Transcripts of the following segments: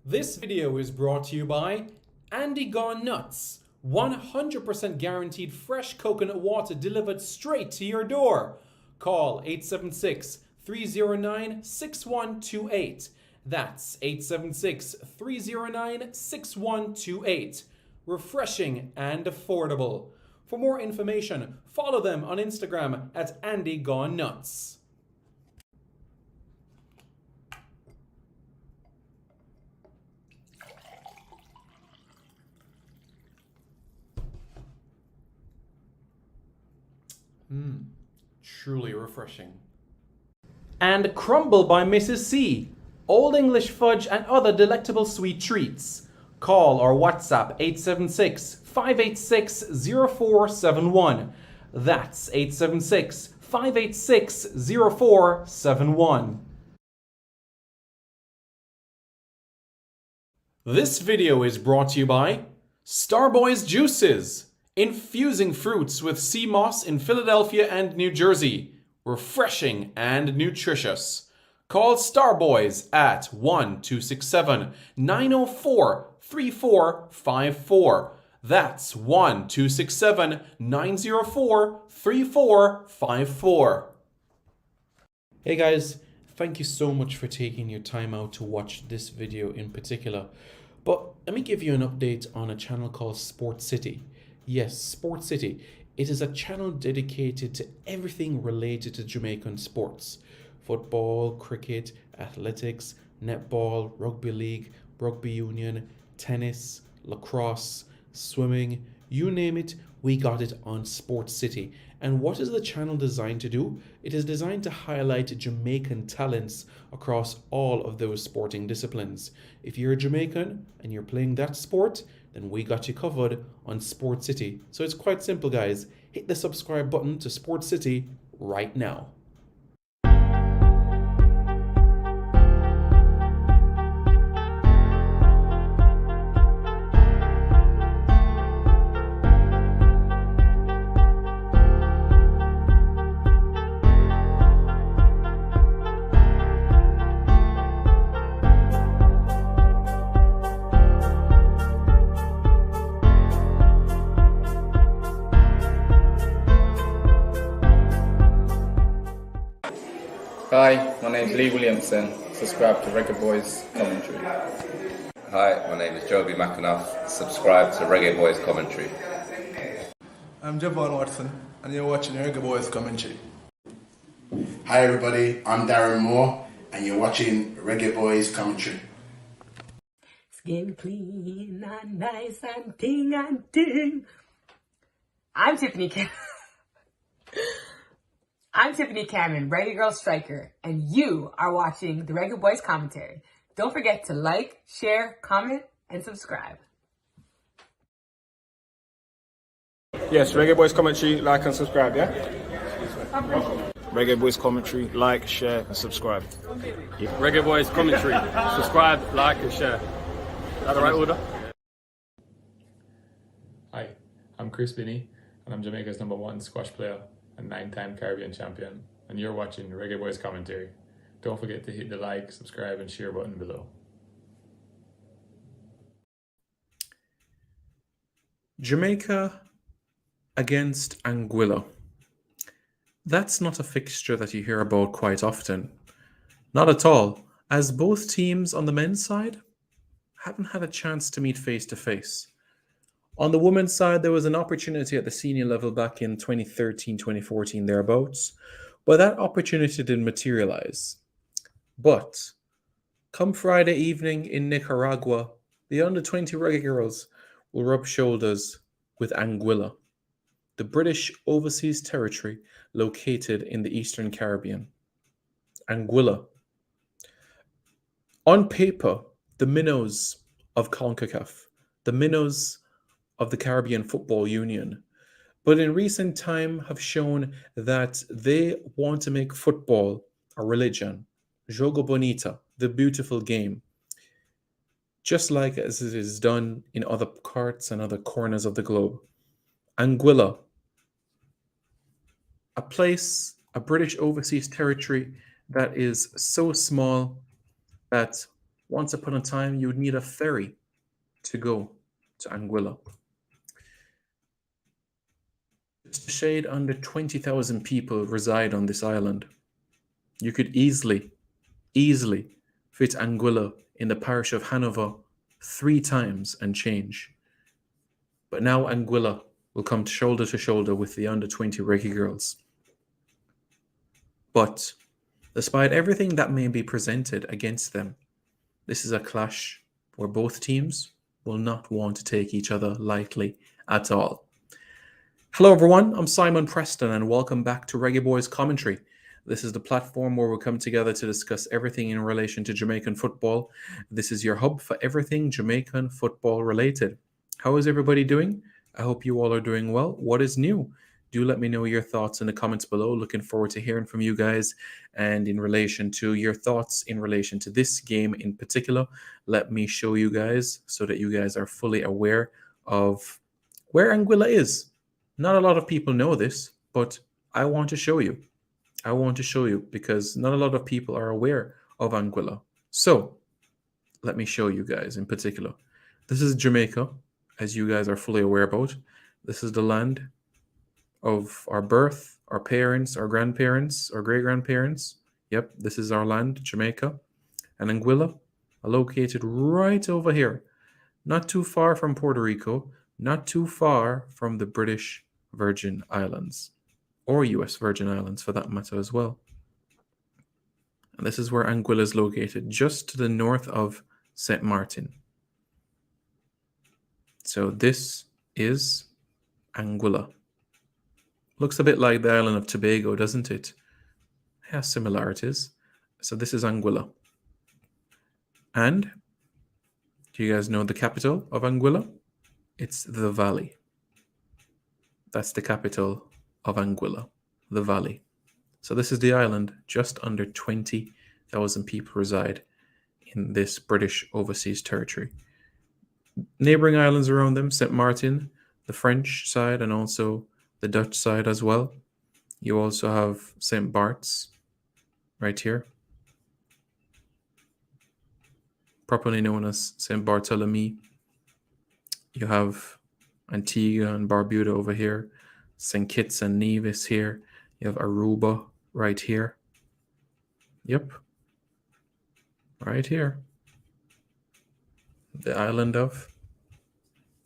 This video is brought to you by Andy Gone Nuts. 100% guaranteed fresh coconut water delivered straight to your door. Call 876 309 6128. That's 876 309 6128. Refreshing and affordable. For more information, follow them on Instagram at Andy Gone Nuts. Truly refreshing. And Crumble by Mrs. C. Old English fudge and other delectable sweet treats. Call or WhatsApp 876 586 0471. That's 876 586 0471. This video is brought to you by Starboys Juices. Infusing fruits with sea moss in Philadelphia and New Jersey. Refreshing and nutritious. Call Starboys at 1-267-904-3454. That's 1-267-904-3454. Hey guys, thank you so much for taking your time out to watch this video in particular. But let me give you an update on a channel called Sports City. Yes, Sports City. It is a channel dedicated to everything related to Jamaican sports. Football, cricket, athletics, netball, rugby league, rugby union, tennis, lacrosse, swimming, you name it, we got it on Sports City. And what is the channel designed to do? It is designed to highlight Jamaican talents across all of those sporting disciplines. If you're a Jamaican and you're playing that sport, then we got you covered on Sports City. So it's quite simple, guys. Hit the subscribe button to Sports City right now. Hi, my name is Lee Williamson. Subscribe to Reggae Boys Commentary. Hi, my name is Joby McAnuff. Subscribe to Reggae Boys Commentary. I'm Javon Watson, and you're watching Reggae Boys Commentary. Hi everybody, I'm Darren Moore, and you're watching Reggae Boys Commentary. Skin clean and nice and ting and ting. I'm Tiffany Cannon, Reggae Girl Striker, and you are watching the Reggae Boys Commentary. Don't forget to like, share, comment, and subscribe. Yes, Reggae Boys Commentary, like and subscribe, yeah? Reggae Boys Commentary, like, share, and subscribe. Reggae Boys Commentary, subscribe, like, and share. Is that the right order? Hi, I'm Chris Binney, and I'm Jamaica's #1 squash player and 9-time Caribbean champion, and you're watching Reggae Boys Commentary. Don't forget to hit the like, subscribe, and share button below. Jamaica against Anguilla. That's not a fixture that you hear about quite often. Not at all, as both teams on the men's side haven't had a chance to meet face to face. On the women's side, there was an opportunity at the senior level back in 2013, 2014, thereabouts, but that opportunity didn't materialize. But come Friday evening in Nicaragua, the under-20 Reggae girls will rub shoulders with Anguilla, the British overseas territory located in the Eastern Caribbean. Anguilla. On paper, the minnows of CONCACAF, the minnows of the Caribbean Football Union, but in recent time have shown that they want to make football a religion, jogo bonita, the beautiful game, just like as it is done in other parts and other corners of the globe. Anguilla, a place, a British overseas territory that is so small that Once upon a time, you would need a ferry to go to Anguilla. Just a shade under 20,000 people reside on this island. You could easily fit Anguilla in the parish of Hanover 3 times and change. But now Anguilla will come shoulder to shoulder with the under 20 Reggae Girls. But despite everything that may be presented against them, this is a clash where both teams will not want to take each other lightly at all. Hello everyone, I'm Simon Preston and welcome back to Reggae Boys Commentary. This is the platform where we come together to discuss everything in relation to Jamaican football. This is your hub for everything Jamaican football related. How is everybody doing? I hope you all are doing well. What is new? Do let me know your thoughts in the comments below. Looking forward to hearing from you guys. And in relation to your thoughts in relation to this game in particular, let me show you guys so that you guys are fully aware of where Anguilla is. Not a lot of people know this, but I want to show you. I want to show you because not a lot of people are aware of Anguilla. So let me show you guys in particular. This is Jamaica, as you guys are fully aware about. This is the land of our birth, our parents, our grandparents, our great-grandparents. Yep, this is our land, Jamaica. And Anguilla are located right over here, not too far from Puerto Rico, not too far from the British Virgin Islands, or US Virgin Islands for that matter as well. And this is where Anguilla is located, just to the north of St. Martin. So this is Anguilla. Looks a bit like the island of Tobago, doesn't it? It has similarities. So this is Anguilla. And do you guys know the capital of Anguilla? It's the Valley. That's the capital of Anguilla, the Valley. So this is the island. Just under 20,000 people reside in this British overseas territory. Neighboring islands around them, St. Martin, the French side, and also the Dutch side as well. You also have St. Bart's right here, properly known as St. Bartholomew. You have Antigua and Barbuda over here, St. Kitts and Nevis here. You have Aruba right here. Yep, right here. The island of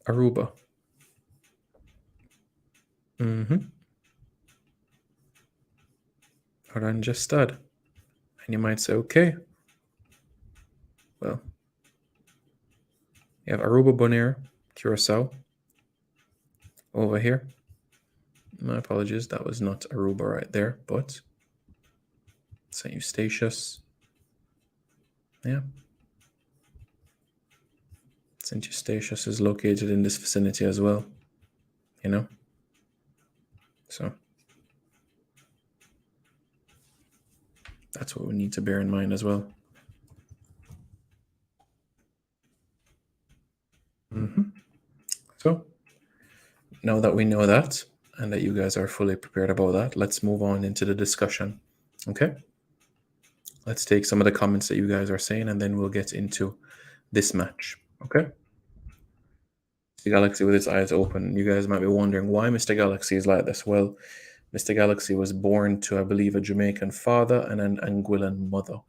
Aruba. Oranjestad. And you might say, okay, well, you have Aruba, Bonaire, Curacao over here. My apologies, that was not Aruba right there, but St. Eustatius. Yeah. St. Eustatius is located in this vicinity as well, you know. So that's what we need to bear in mind as well. So now that we know that and that you guys are fully prepared about that, let's move on into the discussion. Okay, let's take some of the comments that you guys are saying and then we'll get into this match. Okay, Mr. Galaxy with its eyes open. You guys might be wondering why Mr. Galaxy is like this. Well, Mr. Galaxy was born to, I believe, a Jamaican father and an Anguillan mother.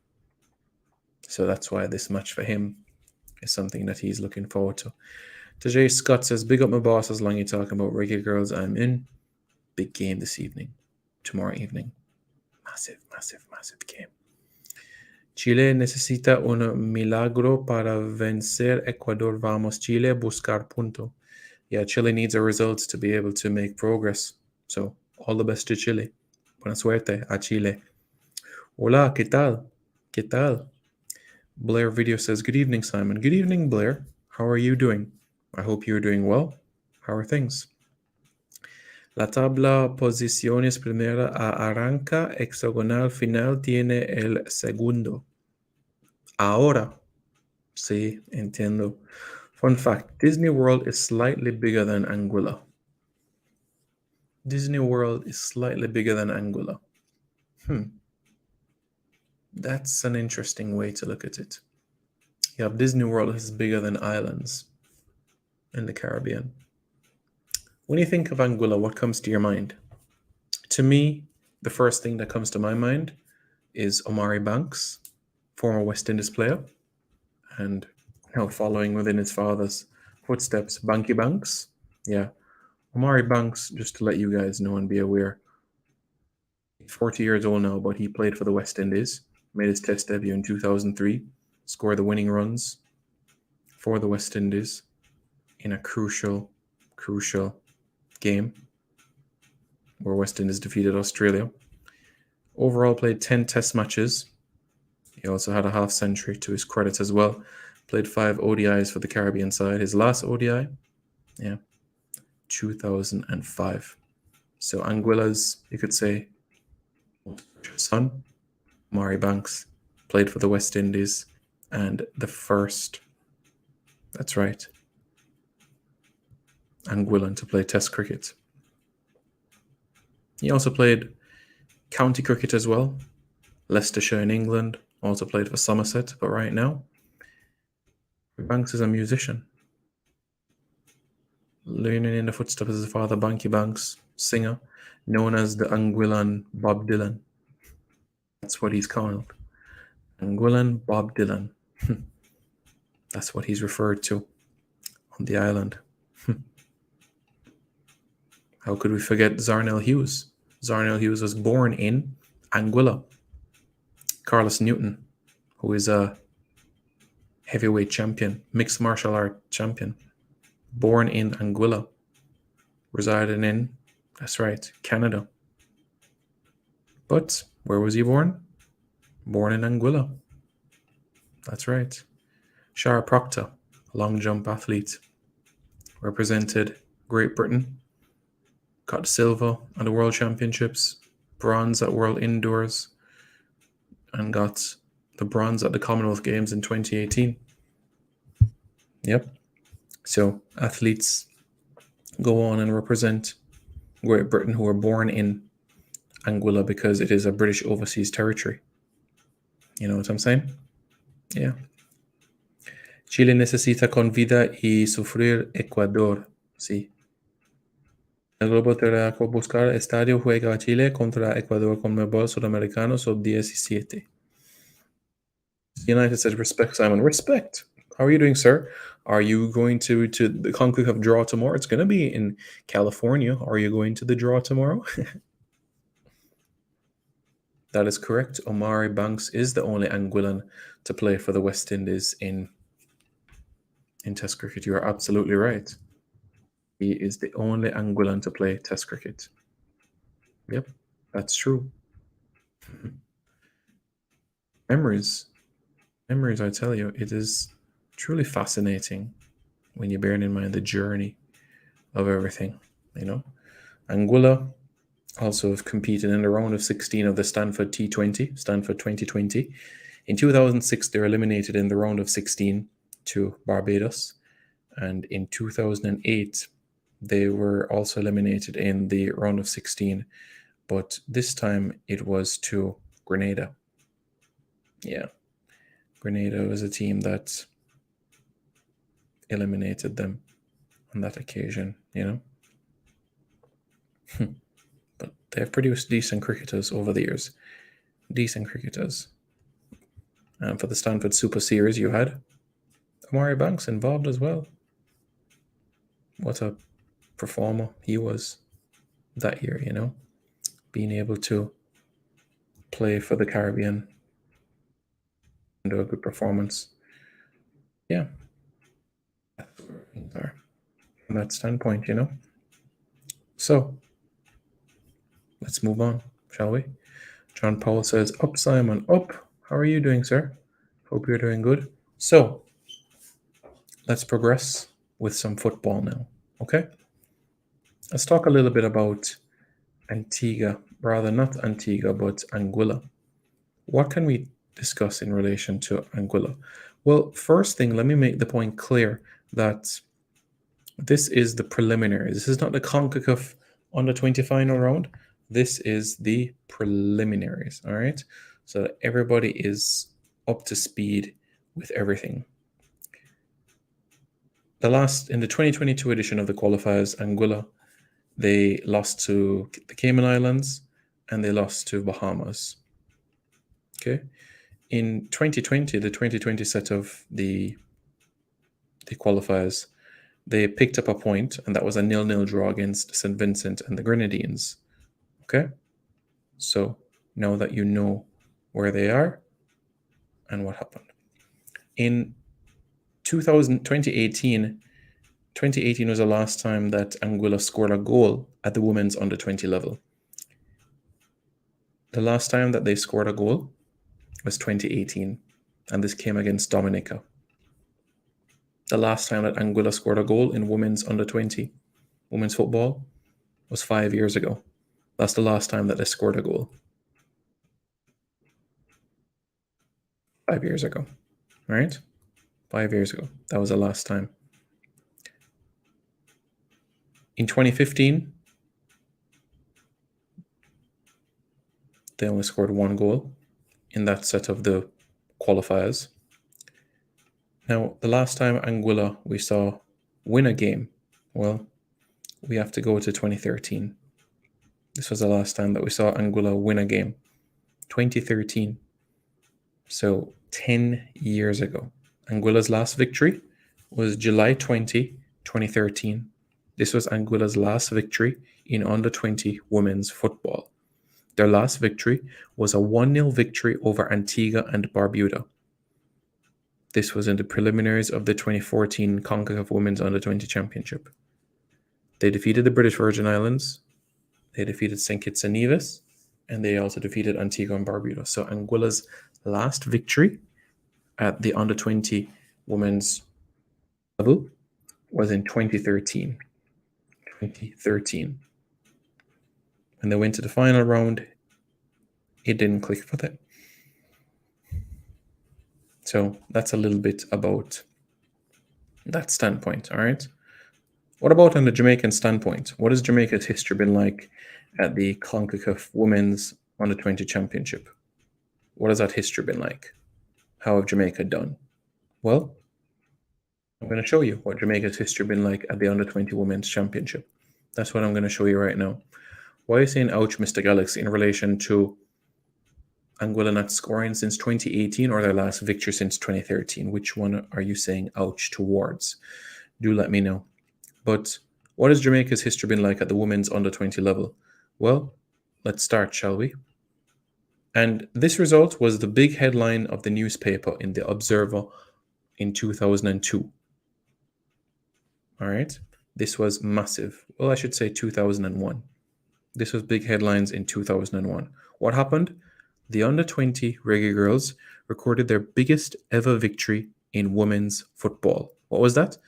So that's why this match for him is something that he's looking forward to. Tajay Scott says, big up my boss as long as you're talking about Reggae Girls. I'm in. Big game this evening. Tomorrow evening. Massive, massive, massive game. Chile necesita un milagro para vencer Ecuador. Vamos, Chile, buscar punto. Yeah, Chile needs a result to be able to make progress. So, all the best to Chile. Buena suerte a Chile. Hola, ¿qué tal? ¿Qué tal? Blair Video says, good evening, Simon. Good evening, Blair. How are you doing? I hope you're doing well. How are things? La tabla posiciones primera arranca, hexagonal final tiene el segundo. Ahora. Sí, entiendo. Fun fact, Disney World is slightly bigger than Anguilla. Disney World is slightly bigger than Anguilla. That's an interesting way to look at it. You have Disney World is bigger than islands in the Caribbean. When you think of Anguilla, what comes to your mind? To me, the first thing that comes to my mind is Omari Banks, former West Indies player, and now following within his father's footsteps, Banky Banks. Yeah, Omari Banks, just to let you guys know and be aware, 40 years old now, but he played for the West Indies, made his test debut in 2003, scored the winning runs for the West Indies in a crucial game where West Indies defeated Australia. Overall played 10 test matches. He also had a half century to his credit as well. Played 5 ODIs for the Caribbean side. His last ODI, 2005. So Anguilla's, you could say, son, Mari Banks, played for the West Indies, and the first, that's right, Anguillan to play Test cricket. He also played county cricket as well, Leicestershire in England, also played for Somerset, but right now, Banks is a musician. Learning in the footsteps of his father, Banky Banks, singer, known as the Anguillan Bob Dylan. That's what he's called. Anguillan Bob Dylan. That's what he's referred to on the island. How could we forget Zarnell Hughes? Zarnell Hughes was born in Anguilla. Carlos Newton, who is a heavyweight champion, mixed martial art champion, born in Anguilla, residing in, that's right, Canada. But where was he born? Born in Anguilla. That's right. Shara Proctor, long jump athlete, represented Great Britain, got silver at the World Championships, bronze at World Indoors, and got the bronze at the Commonwealth Games in 2018. Yep. So athletes go on and represent Great Britain who are born in Anguilla because it is a British overseas territory. You know what I'm saying? Yeah. Chile necesita con vida y sufrir Ecuador. Sí. El globo terráqueo buscar estadio juega Chile contra Ecuador con Conmebol Sudamericano sub-17. United says respect, Simon. Respect. How are you doing, sir? Are you going to the CONCACAF draw tomorrow? It's going to be in California. Are you going to the draw tomorrow? That is correct. Omari Banks is the only Anguillan to play for the West Indies in Test cricket. You are absolutely right. He is the only Anguillan to play Test cricket. Yep, that's true. Memories, I tell you, it is truly fascinating when you're bearing in mind the journey of everything, you know. Anguilla also have competed in the round of 16 of the Stanford T20, Stanford 2020. In 2006, they were eliminated in the round of 16 to Barbados. And in 2008, they were also eliminated in the round of 16. But this time, it was to Grenada. Yeah. Grenada was a team that eliminated them on that occasion, you know. But they've produced decent cricketers over the years. Decent cricketers. And for the Stanford Super Series, you had Omari Banks involved as well. What a performer he was that year, you know. Being able to play for the Caribbean and do a good performance. Yeah. From that standpoint, you know. So, let's move on, shall we? John Paul says, up, Simon, up. How are you doing, sir? Hope you're doing good. So, let's progress with some football now, okay? Let's talk a little bit about Antigua, rather not Antigua, but Anguilla. What can we discuss in relation to Anguilla? Well, first thing, let me make the point clear that this is the preliminary. This is not the CONCACAF Under-20 final round. This is the preliminaries, all right? So that everybody is up to speed with everything. In the 2022 edition of the qualifiers, Anguilla, they lost to the Cayman Islands and they lost to Bahamas. Okay. In 2020, the 2020 set of the qualifiers, they picked up a point, and that was a 0-0 draw against St. Vincent and the Grenadines. Okay? So now that you know where they are and what happened. In 2018 was the last time that Anguilla scored a goal at the women's under-20 level. The last time that they scored a goal was 2018, and this came against Dominica. The last time that Anguilla scored a goal in women's under-20, women's football, was 5 years ago. That's the last time that they scored a goal. 5 years ago, right? 5 years ago. That was the last time. In 2015, they only scored one goal in that set of the qualifiers. Now, the last time Anguilla we saw win a game, well, we have to go to 2013. This was the last time that we saw Anguilla win a game. 2013. So 10 years ago. Anguilla's last victory was July 20, 2013. This was Anguilla's last victory in under-20 women's football. Their last victory was a 1-0 victory over Antigua and Barbuda. This was in the preliminaries of the 2014 CONCACAF Women's Under-20 Championship. They defeated the British Virgin Islands, they defeated St. Kitts and Nevis, and they also defeated Antigua and Barbuda. So Anguilla's last victory at the under-20 women's level was in 2013. 2013. When they went to the final round, it didn't click for them. So that's a little bit about that standpoint, all right? What about on the Jamaican standpoint? What has Jamaica's history been like at the CONCACAF Women's Under-20 Championship? What has that history been like? How have Jamaica done? Well, I'm going to show you what Jamaica's history been like at the Under-20 Women's Championship. That's what I'm going to show you right now. Why are you saying ouch, Mr. Galaxy, in relation to Anguilla not scoring since 2018 or their last victory since 2013? Which one are you saying ouch towards? Do let me know. But what has Jamaica's history been like at the women's under-20 level? Well, let's start, shall we? And this result was the big headline of the newspaper in the Observer in 2002. All right? This was massive. Well, I should say 2001. This was big headlines in 2001. What happened? The under-20 Reggae Girls recorded their biggest ever victory in women's football. What was that?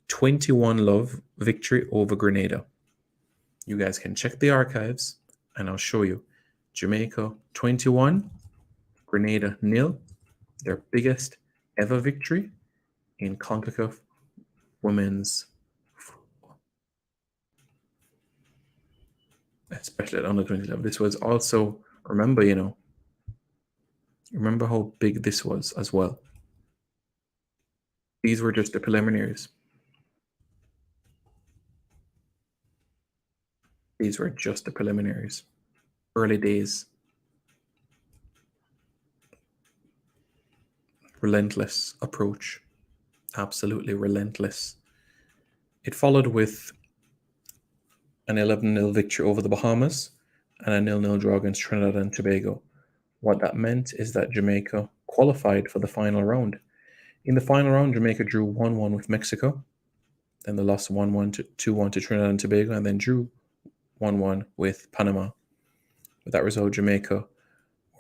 21-love victory over Grenada. You guys can check the archives and I'll show you. Jamaica 21, Grenada 0. Their biggest ever victory in CONCACAF women's football. Especially at under-20 level. This was also, remember how big this was as well. These were just the preliminaries. These were just the preliminaries. Early days. Relentless approach. Absolutely relentless. It followed with an 11-0 victory over the Bahamas and a 0-0 draw against Trinidad and Tobago. What that meant is that Jamaica qualified for the final round. In the final round, Jamaica drew 1-1 with Mexico. Then they lost 2-1 to Trinidad and Tobago, and then drew 1-1 with Panama. With that result, Jamaica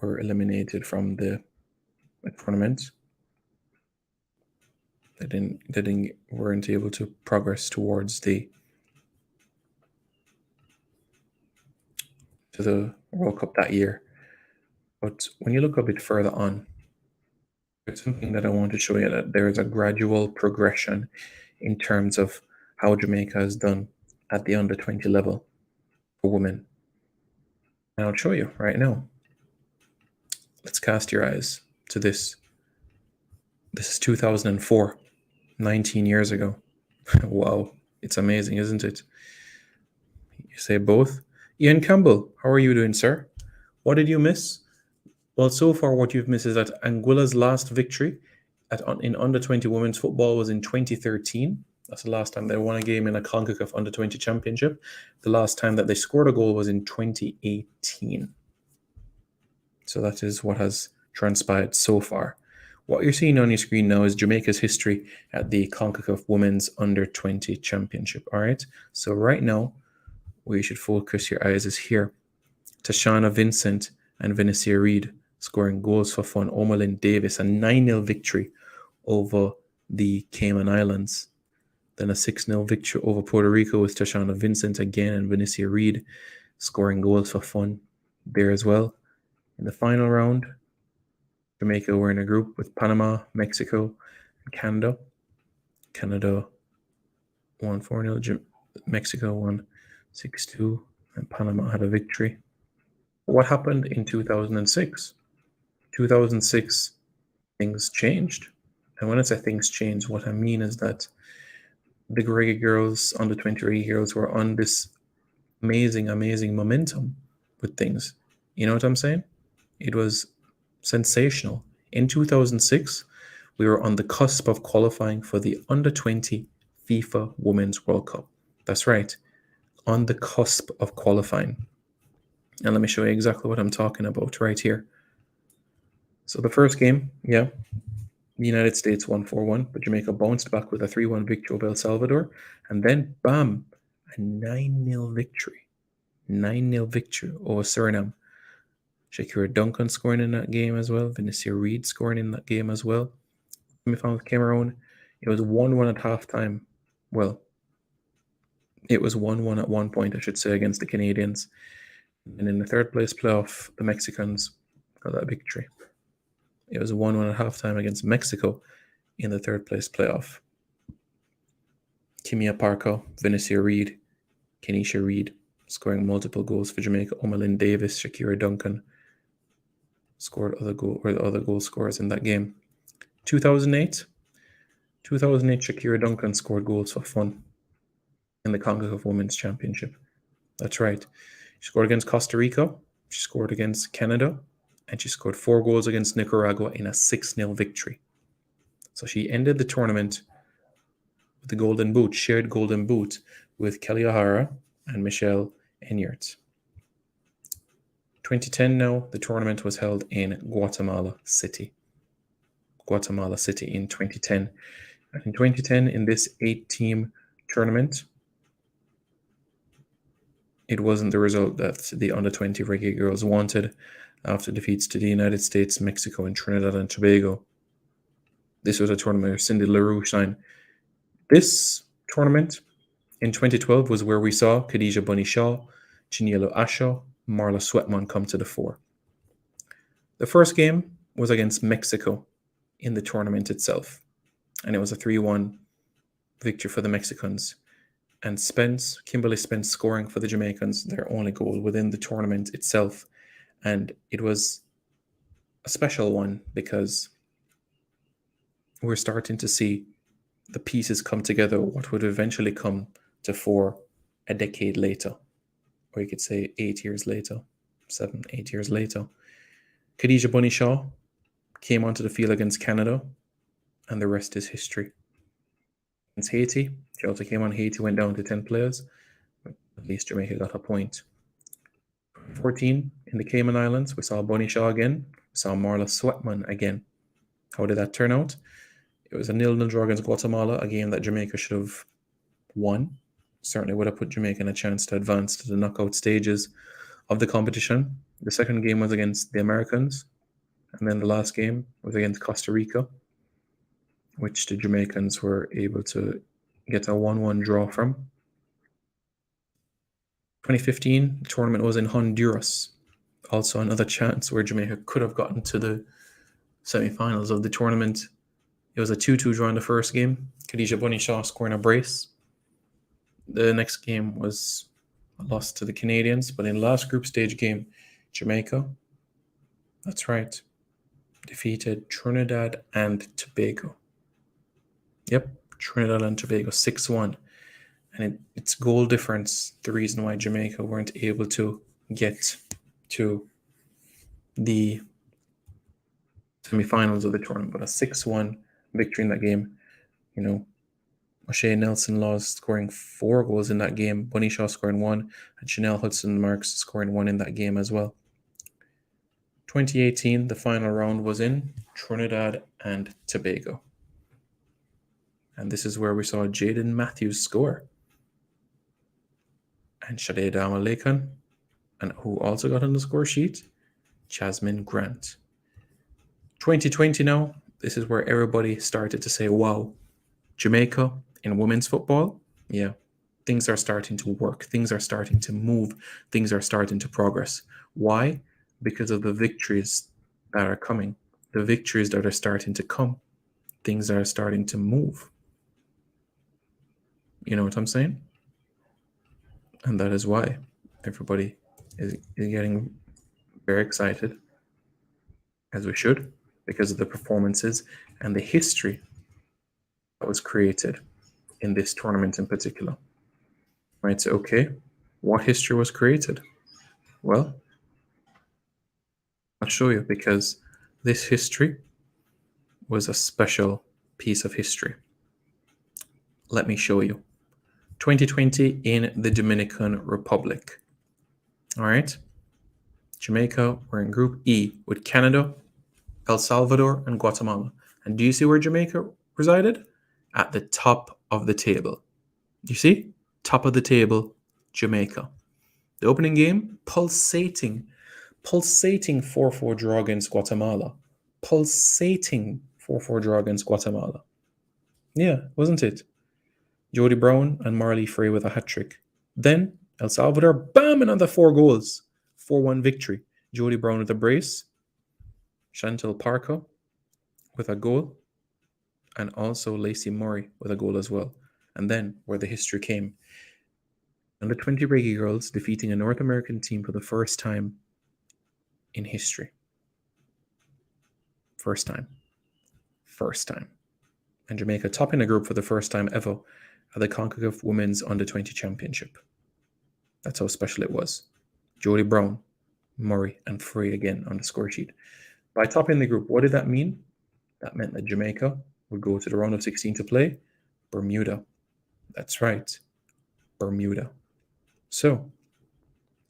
were eliminated from the tournament. They weren't able to progress towards the World Cup that year. But when you look a bit further on, there's something that I want to show you, that there is a gradual progression in terms of how Jamaica has done at the under-20 level for women. And I'll show you right now. Let's cast your eyes to this. This is 2004, 19 years ago. Wow, it's amazing, isn't it? You say both. Ian Campbell, how are you doing, sir? What did you miss? Well, so far, what you've missed is that Anguilla's last victory in under 20 women's football was in 2013. That's the last time they won a game in a CONCACAF under 20 championship. The last time that they scored a goal was in 2018. So that is what has transpired so far. What you're seeing on your screen now is Jamaica's history at the CONCACAF Women's Under 20 Championship. All right. So right now, where you should focus your eyes is here. Tashana Vincent and Vinicia Reid scoring goals for fun. Omalyn Davis, a 9-0 victory over the Cayman Islands. Then a 6-0 victory over Puerto Rico with Tashana Vincent again and Vinicia Reid scoring goals for fun there as well. In the final round, Jamaica were in a group with Panama, Mexico, and Canada. Canada won 4-0, Mexico won 6-2, and Panama had a victory. What happened in 2006? 2006, things changed. And when I say things changed, what I mean is that the reggae girls, under 20 reggae girls, were on this amazing, amazing momentum with things. You know what I'm saying? It was sensational. In 2006, we were on the cusp of qualifying for the under 20 FIFA Women's World Cup. That's right, on the cusp of qualifying. And let me show you exactly what I'm talking about right here. So the first game, the United States won 4-1, but Jamaica bounced back with a 3-1 victory over El Salvador. And then, bam, a 9-0 victory. 9-0 victory over Suriname. Shakira Duncan scoring in that game as well. Vinicia Reid scoring in that game as well. Semi-final with Cameroon. It was 1-1 at halftime. Well, it was 1-1 at one point, I should say, against the Canadians. And in the third place playoff, the Mexicans got that victory. It was 1-1 at halftime against Mexico in the third place playoff. Kimia Parker, Vinicia Reid, Kenisha Reid scoring multiple goals for Jamaica. Omalyn Davis, Shakira Duncan scored other goal scorers in that game. 2008, Shakira Duncan scored goals for fun in the CONCACAF Women's Championship. That's right. She scored against Costa Rica, she scored against Canada, and she scored 4 goals against Nicaragua in a 6-0 victory. So she ended the tournament with the golden boot, shared golden boot with Kelly O'Hara and Michelle Enyart. 2010 now, the tournament was held in Guatemala City. Guatemala City in 2010. And in 2010, in this 8-team tournament, it wasn't the result that the under-20 reggae girls wanted after defeats to the United States, Mexico, and Trinidad and Tobago. This was a tournament where Cindy LaRue shined. This tournament in 2012 was where we saw Khadija Bunny Shaw, Chinielo Ashaw, Marla Sweatman come to the fore. The first game was against Mexico in the tournament itself, and it was a 3-1 victory for the Mexicans. And Kimberly Spence scoring for the Jamaicans, their only goal within the tournament itself. And it was a special one because we're starting to see the pieces come together, what would eventually come to fore a decade later. Or you could say 8 years later, 7-8 years later. Khadija Bunny Shaw came onto the field against Canada, and the rest is history. Against Haiti, she also came on. Haiti went down to 10 players, but at least Jamaica got a point. 14 in the Cayman Islands, we saw Bunny Shaw again. We saw Marla Sweatman again. How did that turn out? It was a 0-0 draw against Guatemala, a game that Jamaica should have won. Certainly would have put Jamaica in a chance to advance to the knockout stages of the competition. The second game was against the Americans, and then the last game was against Costa Rica, which the Jamaicans were able to get a 1-1 draw from. 2015, the tournament was in Honduras. Also another chance where Jamaica could have gotten to the semi-finals of the tournament. It was a 2-2 draw in the first game. Khadija Bunny Shaw scoring a brace. The next game was a loss to the Canadians, but in the last group stage game, Jamaica, that's right, defeated Trinidad and Tobago. Yep, Trinidad and Tobago 6-1. And it's goal difference, the reason why Jamaica weren't able to get to the semi-finals of the tournament. But a 6-1 victory in that game. You know, O'Shea Nelson-Laws scoring 4 goals in that game, Bunny Shaw scoring 1, and Chanel Hudson-Marks scoring 1 in that game as well. 2018, the final round was in Trinidad and Tobago. And this is where we saw Jaden Matthews score. And Sade Dama Lakan, and who also got on the score sheet, Jasmine Grant. 2020 now, this is where everybody started to say, wow, Jamaica in women's football, yeah, things are starting to work. Things are starting to move. Things are starting to progress. Why? Because of the victories that are coming. The victories that are starting to come. Things are starting to move. You know what I'm saying? And that is why everybody is getting very excited, as we should, because of the performances and the history that was created in this tournament in particular. Right, so okay, what history was created? Well, I'll show you, because this history was a special piece of history. Let me show you. 2020 in the Dominican Republic. All right, Jamaica were in Group E with Canada, El Salvador, and Guatemala. And do you see where Jamaica resided? At the top of the table. You see? Top of the table, Jamaica. The opening game, pulsating 4-4 draw against Guatemala. Pulsating 4-4 draw against Guatemala. Yeah, wasn't it? Jody Brown and Marley Frey with a hat-trick. Then, El Salvador, bam, another 4 goals. 4-1 victory. Jody Brown with a brace. Chantel Parker with a goal. And also Lacey Murray with a goal as well. And then, where the history came. Under 20 Reggae Girls defeating a North American team for the first time in history. First time. And Jamaica topping the group for the first time ever at the CONCACAF Women's Under-20 Championship. That's how special it was. Jody Brown, Murray, and Frey again on the score sheet. By topping the group, what did that mean? That meant that Jamaica would go to the round of 16 to play Bermuda. That's right, Bermuda. So,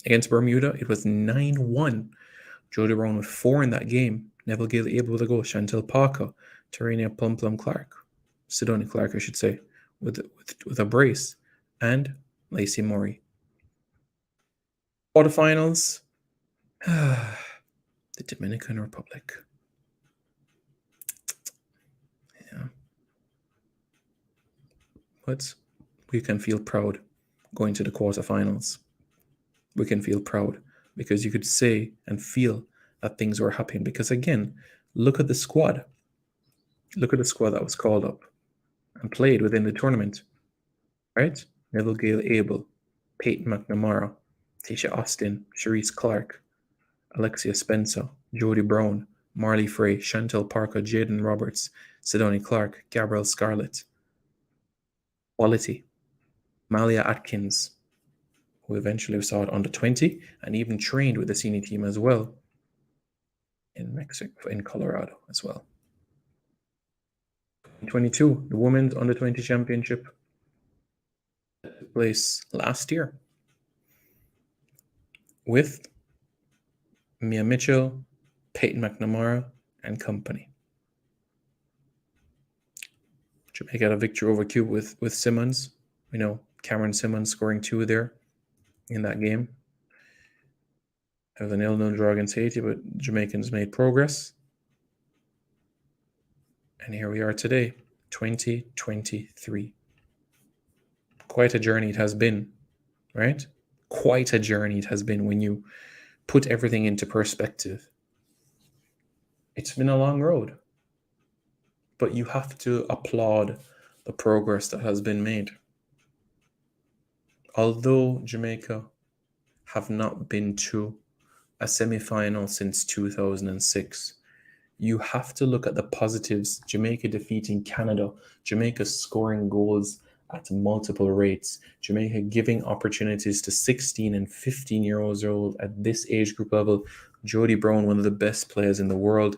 against Bermuda, it was 9-1. Jody Brown with 4 in that game. Neville Gill able with a goal. Chantel Parker, Terenia Plum Clark, Sidonie Clark, I should say, with a brace, and Lacey Murray. Quarterfinals, the Dominican Republic. Yeah. But we can feel proud going to the quarterfinals. We can feel proud because you could say and feel that things were happening. Because again, look at the squad. Look at the squad that was called up and played within the tournament. Right? Neville Gale Abel, Peyton McNamara, Tisha Austin, Sharice Clark, Alexia Spencer, Jody Brown, Marley Frey, Chantel Parker, Jaden Roberts, Sidonie Clark, Gabrielle Scarlett. Quality. Malia Atkins, who eventually saw it under 20 and even trained with the senior team as well in Mexico, in Colorado as well. 22, the Women's Under-20 Championship took place last year with Mia Mitchell, Peyton McNamara, and company. Jamaica got a victory over Cuba with Simmons. We know Cameron Simmons scoring 2 there in that game. It was a 0-0 draw against Haiti, but Jamaicans made progress. And here we are today, 2023. Quite a journey it has been, right? Quite a journey it has been when you put everything into perspective. It's been a long road, but you have to applaud the progress that has been made. Although Jamaica have not been to a semi-final since 2006, You have to look at the positives. Jamaica defeating Canada, Jamaica scoring goals at multiple rates, Jamaica giving opportunities to 16 and 15-year-olds old at this age group level. Jody Brown, one of the best players in the world,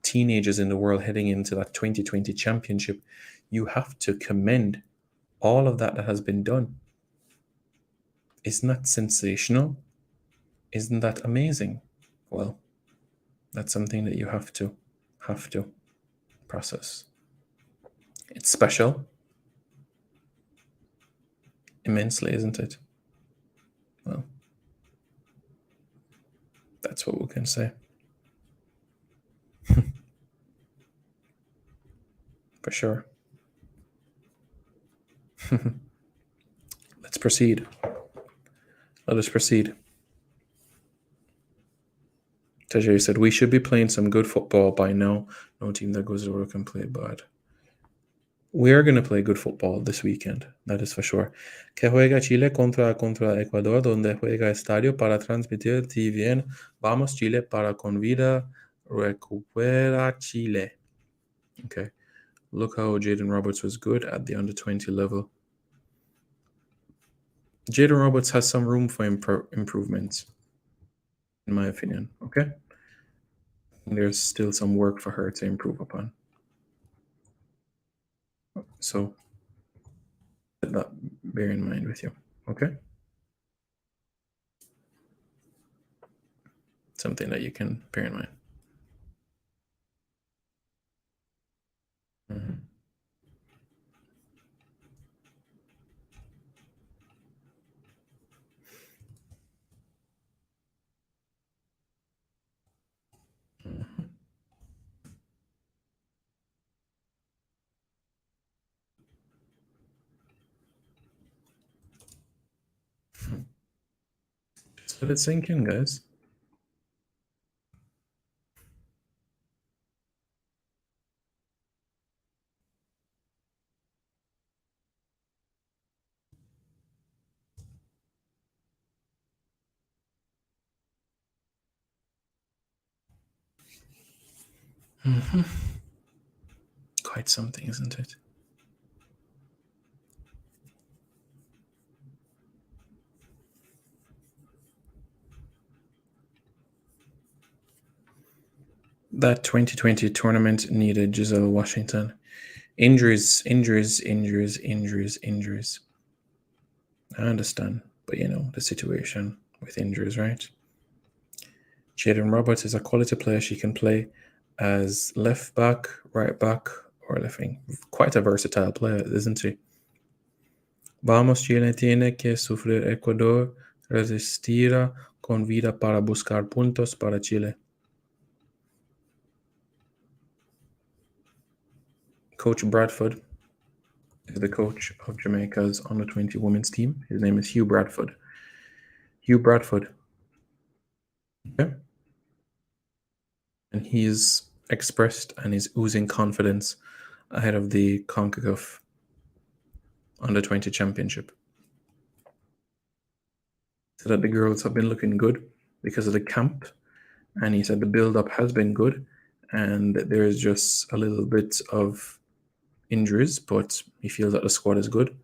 teenagers in the world heading into that 2020 championship. You have to commend all of that has been done. Isn't that sensational? Isn't that amazing? Well, that's something that you have to process. It's special. Immensely, isn't it? Well, that's what we can say. For sure. Let's proceed. Let us proceed. Tajay said, we should be playing some good football by now. No team that goes over can play bad. We are going to play good football this weekend. That is for sure. Que juega Chile contra Ecuador, donde juega estadio para transmitir TVN. Vamos Chile para con vida. Recupera Chile. Okay. Look how Jaden Roberts was good at the under-20 level. Jaden Roberts has some room for improvements, in my opinion. Okay. There's still some work for her to improve upon. So let that bear in mind with you. Okay. Something that you can bear in mind. Mm-hmm. Just let it sink in, guys. Mm-hmm. Quite something, isn't it? That 2020 tournament needed Giselle Washington. Injuries. I understand, but you know, the situation with injuries, right? Jaden Roberts is a quality player. She can play as left back, right back, or left wing. Quite a versatile player, isn't she? Vamos, Chile tiene que sufrir Ecuador, resistirá con vida para buscar puntos para Chile. Coach Bradford is the coach of Jamaica's under-20 women's team. His name is Hugh Bradford. Okay. And he's expressed and is oozing confidence ahead of the CONCACAF under-20 championship. So that the girls have been looking good because of the camp, and he said the build-up has been good, and there is just a little bit of injuries, but he feels that the squad is good.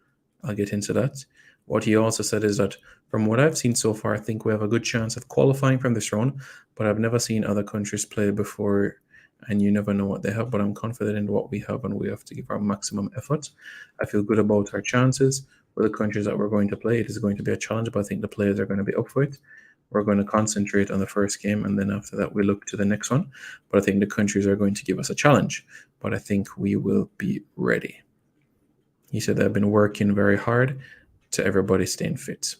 I'll get into that. What he also said is that from what I've seen so far, I think we have a good chance of qualifying from this round, but I've never seen other countries play before, and you never know what they have, but I'm confident in what we have, and we have to give our maximum effort. I feel good about our chances with the countries that we're going to play. It is going to be a challenge, but I think the players are going to be up for it. We're going to concentrate on the first game, and then after that, we look to the next one. But I think the countries are going to give us a challenge, but I think we will be ready. He said they've been working very hard to everybody staying fit.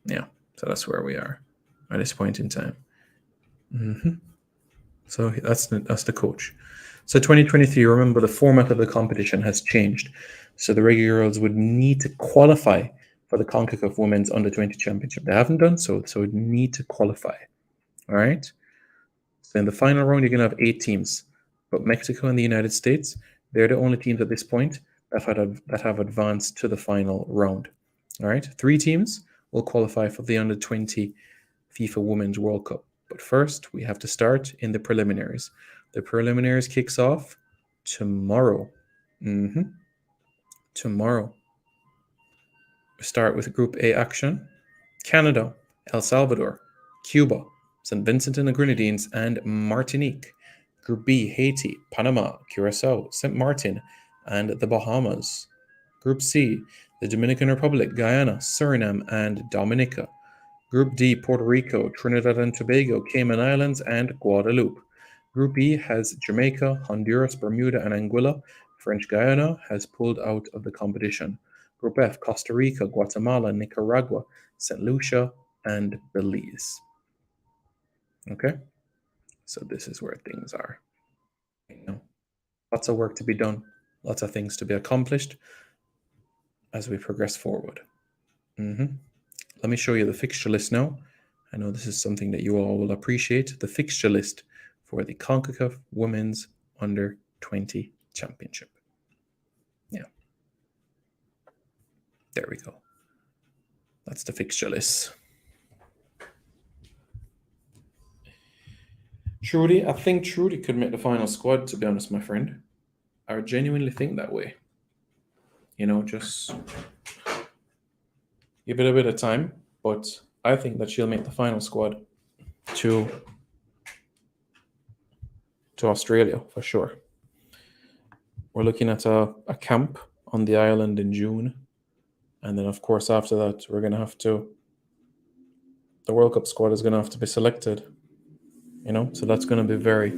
Yeah, so that's where we are at this point in time. Mm-hmm. So that's the coach. So 2023, remember the format of the competition has changed. So the regular girls would need to qualify for the CONCACAF Women's Under-20 Championship. They haven't done so, so would need to qualify. All right? So in the final round, you're going to have 8 teams. But Mexico and the United States, they're the only teams at this point that have advanced to the final round. All right? 3 teams will qualify for the Under-20 FIFA Women's World Cup. But first, we have to start in the preliminaries. The preliminaries kicks off tomorrow. Tomorrow. We start with Group A action. Canada, El Salvador, Cuba, St. Vincent and the Grenadines, and Martinique. Group B, Haiti, Panama, Curacao, St. Martin, and the Bahamas. Group C, the Dominican Republic, Guyana, Suriname, and Dominica. Group D, Puerto Rico, Trinidad and Tobago, Cayman Islands, and Guadeloupe. Group E has Jamaica, Honduras, Bermuda, and Anguilla. French Guiana has pulled out of the competition. Group F, Costa Rica, Guatemala, Nicaragua, St. Lucia, and Belize. Okay? So this is where things are. Lots of work to be done, lots of things to be accomplished as we progress forward. Let me show you the fixture list now. I know this is something that you all will appreciate. The fixture list for the CONCACAF Women's Under-20 Championship. Yeah. There we go. That's the fixture list. Trudy, I think Trudy could make the final squad, to be honest, my friend. I genuinely think that way. Just give it a bit of time, but I think that she'll make the final squad to Australia for sure. We're looking at a camp on the island in June. And then, of course, after that, the World Cup squad is going to have to be selected. So that's going to be very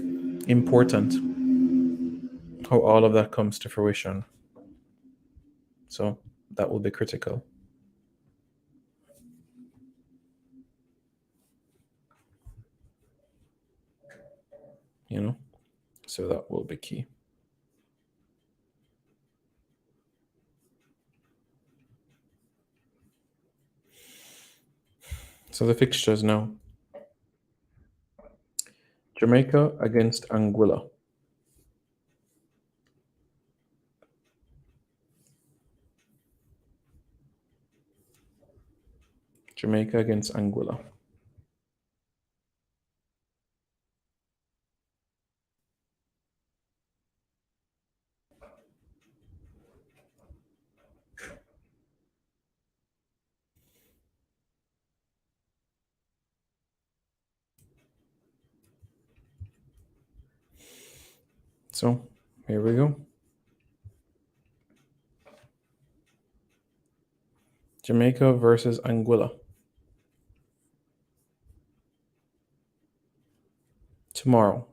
important how all of that comes to fruition. So that will be critical. So that will be key. So the fixtures now. Jamaica against Anguilla. Jamaica against Anguilla. So here we go. Jamaica versus Anguilla. Tomorrow,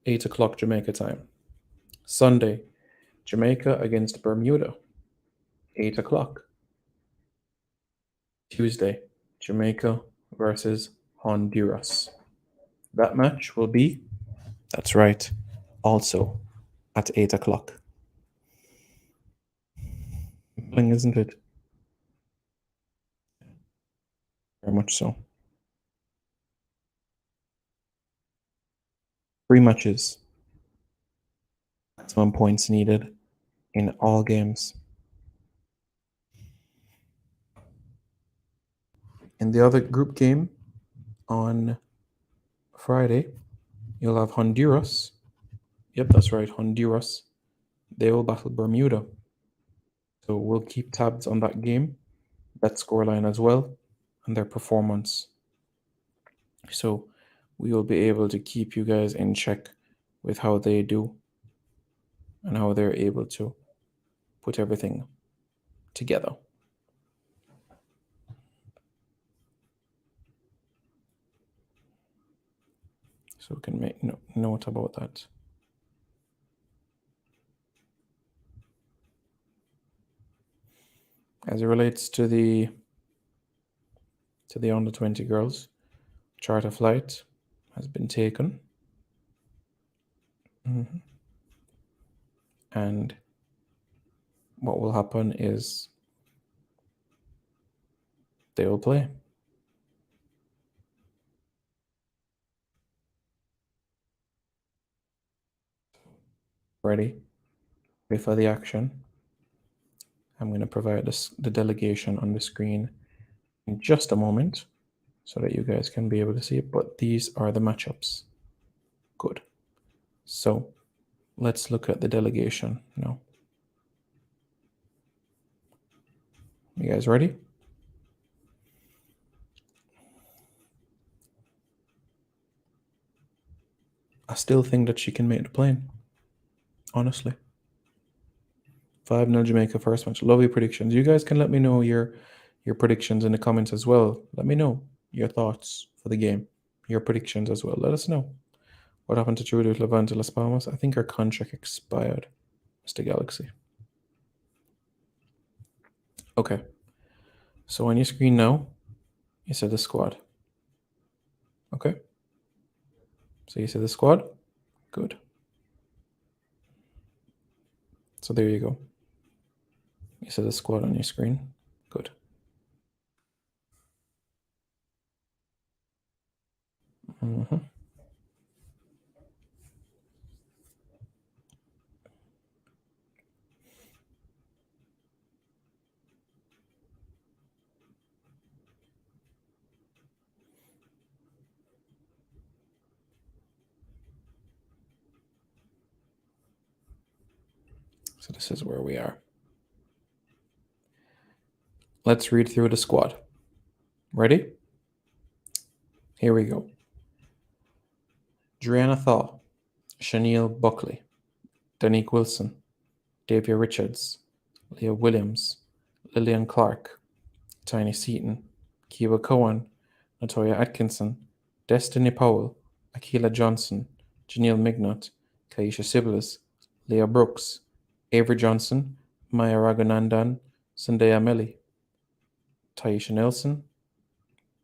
8 o'clock Jamaica time. Sunday, Jamaica against Bermuda, 8 o'clock. Tuesday, Jamaica versus Honduras. That match will be, that's right, also at 8 o'clock. Isn't it? Very much so. 3 matches. Maximum points needed in all games. In the other group game on Friday, you'll have Honduras. Yep, that's right, Honduras. They will battle Bermuda. So we'll keep tabs on that game, that scoreline as well, and their performance. So we will be able to keep you guys in check with how they do and how they're able to put everything together. So we can make note about that. As it relates to the under 20 girls, charter flight has been taken. And what will happen is they will play. Ready for the action. I'm going to provide the delegation on the screen in just a moment. so that you guys can be able to see it. But these are the matchups. Good. So let's look at the delegation now. You guys ready? I still think that she can make the plane. Honestly. 5-0 Jamaica first match. Love your predictions. You guys can let me know your predictions in the comments as well. Let me know your thoughts for the game. Your predictions as well. Let us know. What happened to Trudy with Levante Las Palmas? I think her contract expired, Mr. Galaxy. Okay. So on your screen now, you said the squad. Okay. So you said the squad? Good. So there you go. You said the squad on your screen. Good. Mm-hmm. So this is where we are. Let's read through the squad. Ready? Here we go. Driana Thaw, Shaniel Buckley, Danique Wilson, Davia Richards, Leah Williams, Lillian Clark, Tiny Seaton, Kiva Cohen, Natoya Atkinson, Destiny Powell, Akila Johnson, Janelle Mignot, Kaisha Siblis, Leah Brooks, Avery Johnson, Maya Raghunandan, Sundaya Melli, Taisha Nelson,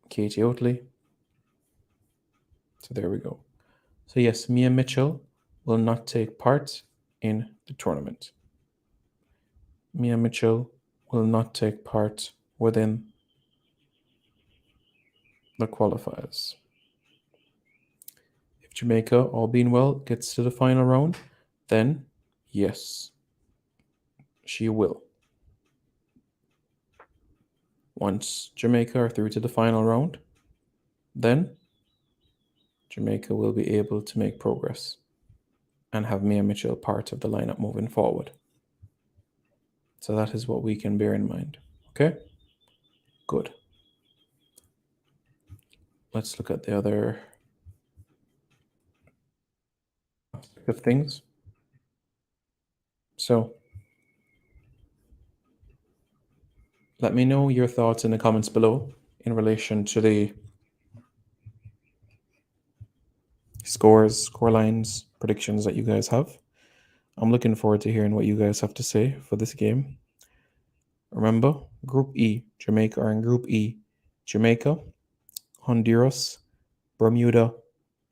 Katie Oatley. So there we go. So yes, Mia Mitchell will not take part in the tournament. Mia Mitchell will not take part within the qualifiers. If Jamaica, all being well, gets to the final round, then yes, she will. Once Jamaica are through to the final round, then Jamaica will be able to make progress and have Mia Mitchell part of the lineup moving forward. So that is what we can bear in mind. Okay? Good. Let's look at the other aspect of things. So, let me know your thoughts in the comments below in relation to the scores, score lines, predictions that you guys have. I'm looking forward to hearing what you guys have to say for this game. Remember, Group E, Jamaica are in Group E. Jamaica, Honduras, Bermuda,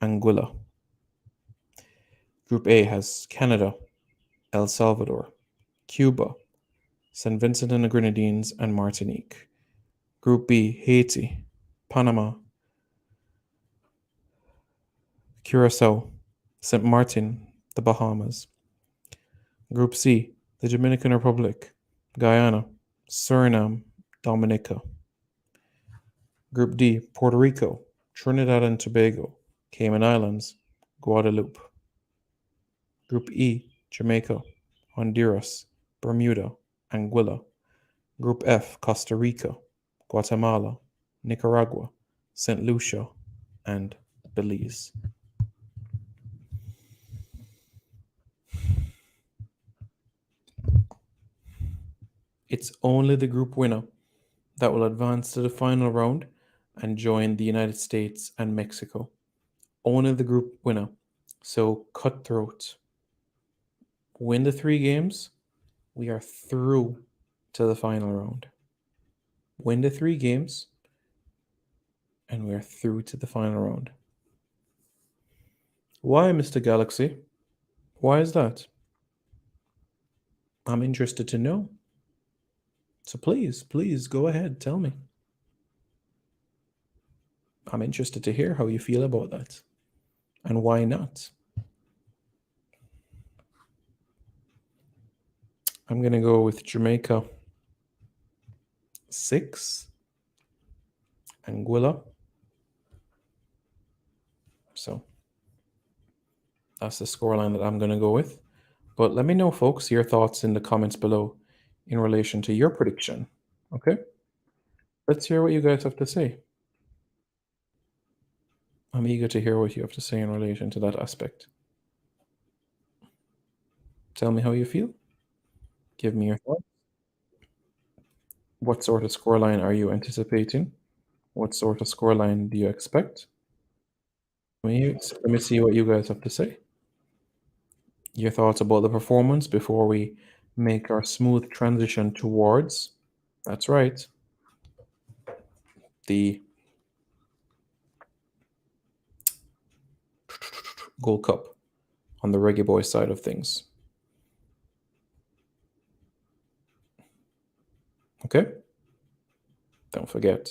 Anguilla. Group A has Canada, El Salvador, Cuba, St. Vincent and the Grenadines, and Martinique. Group B, Haiti, Panama, Curacao, St. Martin, the Bahamas. Group C, the Dominican Republic, Guyana, Suriname, Dominica. Group D, Puerto Rico, Trinidad and Tobago, Cayman Islands, Guadeloupe. Group E, Jamaica, Honduras, Bermuda, Anguilla. Group F, Costa Rica, Guatemala, Nicaragua, St. Lucia, and Belize. It's only the group winner that will advance to the final round and join the United States and Mexico. Only the group winner. So cutthroat. Win the 3 games, we are through to the final round. Win the 3 games, and we are through to the final round. Why, Mr. Galaxy? Why is that? I'm interested to know. So please go ahead, tell me. I'm interested to hear how you feel about that. And why not? I'm going to go with Jamaica 6, Anguilla That's the scoreline that I'm going to go with. But let me know, folks, your thoughts in the comments below in relation to your prediction. Okay? Let's hear what you guys have to say. I'm eager to hear what you have to say in relation to that aspect. Tell me how you feel. Give me your thoughts. What sort of scoreline are you anticipating? What sort of scoreline do you expect? Let me see what you guys have to say. Your thoughts about the performance before we make our smooth transition towards, that's right, the Gold Cup on the Reggae Boys side of things. Okay? Don't forget.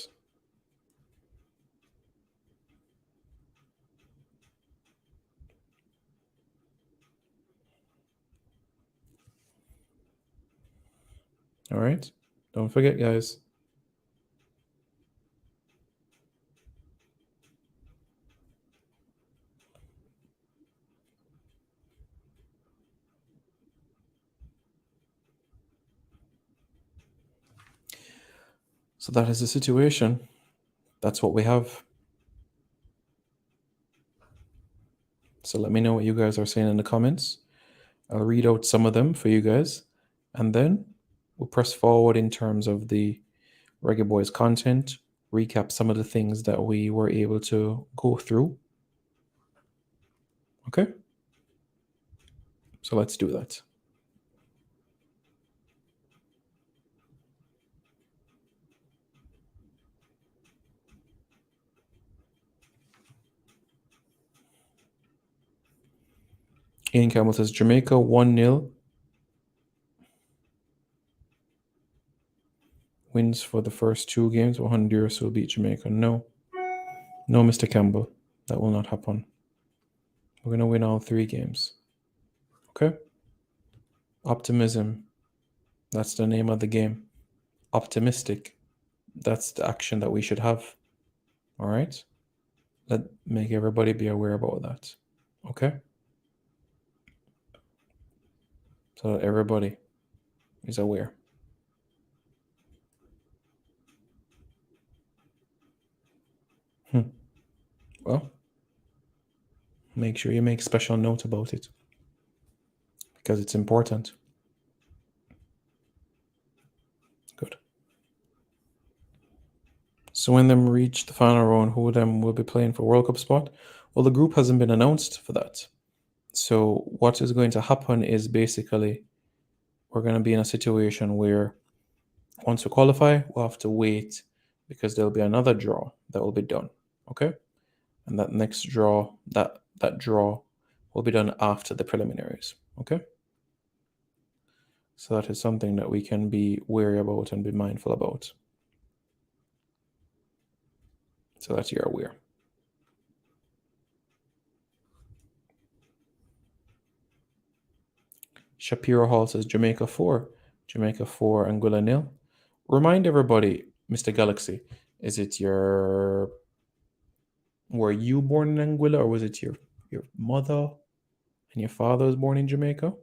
All right? Don't forget, guys. So that is the situation. That's what we have. So let me know what you guys are saying in the comments. I'll read out some of them for you guys, and then we'll press forward in terms of the Reggae Boys content, recap some of the things that we were able to go through. Okay? So let's do that. Ian Campbell says Jamaica 1-0 wins for the first 2 games. Will Honduras will beat Jamaica? No, Mr. Campbell, that will not happen. We're gonna win all 3 games. Okay. Optimism. That's the name of the game. Optimistic. That's the action that we should have. All right. Make everybody be aware about that. Okay. So that everybody is aware. Well, make sure you make special note about it because it's important. Good. So when them reach the final round, who of them will be playing for World Cup spot? Well, the group hasn't been announced for that. So what is going to happen is basically we're going to be in a situation where once we qualify, we'll have to wait because there'll be another draw that will be done. Okay? And that next draw, that draw will be done after the preliminaries. Okay? So that is something that we can be wary about and be mindful about. So that you're aware. Shapiro Hall says Jamaica 4. Jamaica 4, Anguilla 0. Remind everybody, Mr. Galaxy, is it were you born in Anguilla, or was it your mother and your father was born in Jamaica?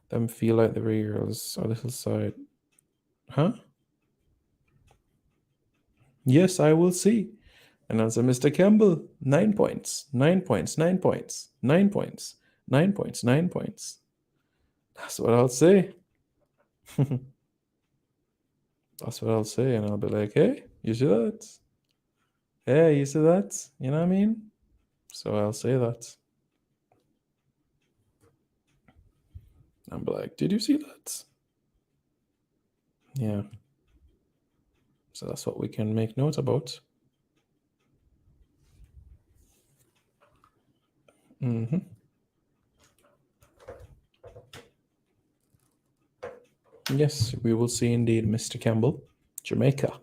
Them feel like the girls a little side. Huh? Yes, I will see. And answer Mr. Campbell, 9 points, 9 points, 9 points, 9 points, 9 points, 9 points. That's what I'll say. That's what I'll say, and I'll be like, hey, you see that? Hey, you see that? You know what I mean? So I'll say that. I'll be like, did you see that? Yeah. So that's what we can make note about. Yes, we will see indeed, Mr. Campbell. Jamaica,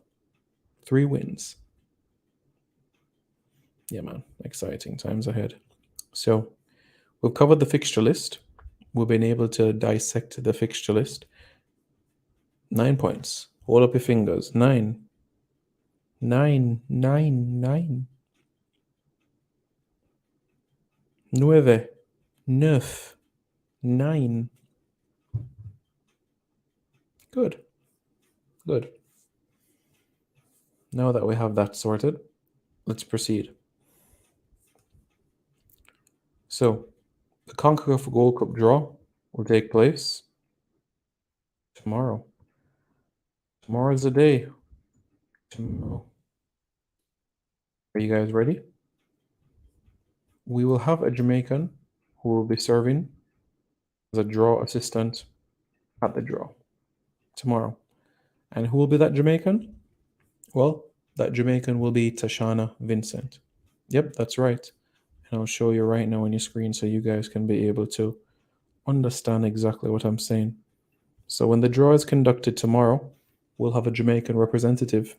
3 wins. Yeah, man, exciting times ahead. So we've covered the fixture list. We've been able to dissect the fixture list. 9 points. Hold up your fingers. 9. 9, 9, 9. Nueve. Neuf. Nine. Good. Good. Now that we have that sorted, let's proceed. So, the CONCACAF Gold Cup draw will take place tomorrow. Tomorrow is the day. Tomorrow. Are you guys ready? We will have a Jamaican who will be serving as a draw assistant at the draw tomorrow. And who will be that Jamaican? Well, that Jamaican will be Tashana Vincent. Yep, that's right. And I'll show you right now on your screen so you guys can be able to understand exactly what I'm saying. So when the draw is conducted tomorrow, we'll have a Jamaican representative.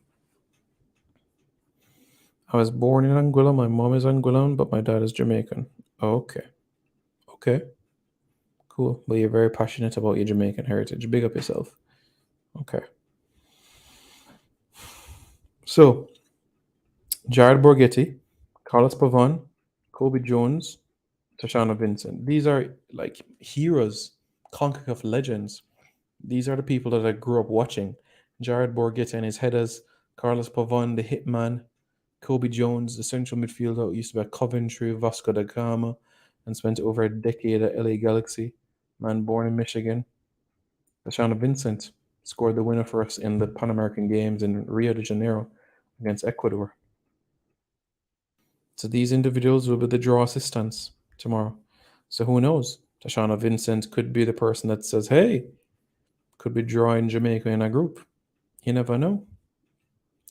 I was born in Anguilla. My mom is Anguillan, but my dad is Jamaican. Okay. Okay. Cool. But you're very passionate about your Jamaican heritage. Big up yourself. Okay. So, Jared Borghetti, Carlos Pavon, Kobe Jones, Tashana Vincent. These are like heroes, CONCACAF legends. These are the people that I grew up watching. Jared Borghetti and his headers, Carlos Pavon, the hitman, Kobe Jones, the central midfielder who used to be at Coventry, Vasco da Gama, and spent over a decade at LA Galaxy. Man born in Michigan. Tashana Vincent scored the winner for us in the Pan American Games in Rio de Janeiro against Ecuador. So these individuals will be the draw assistants tomorrow. So who knows? Tashana Vincent could be the person that says, hey, could be drawing Jamaica in a group. You never know.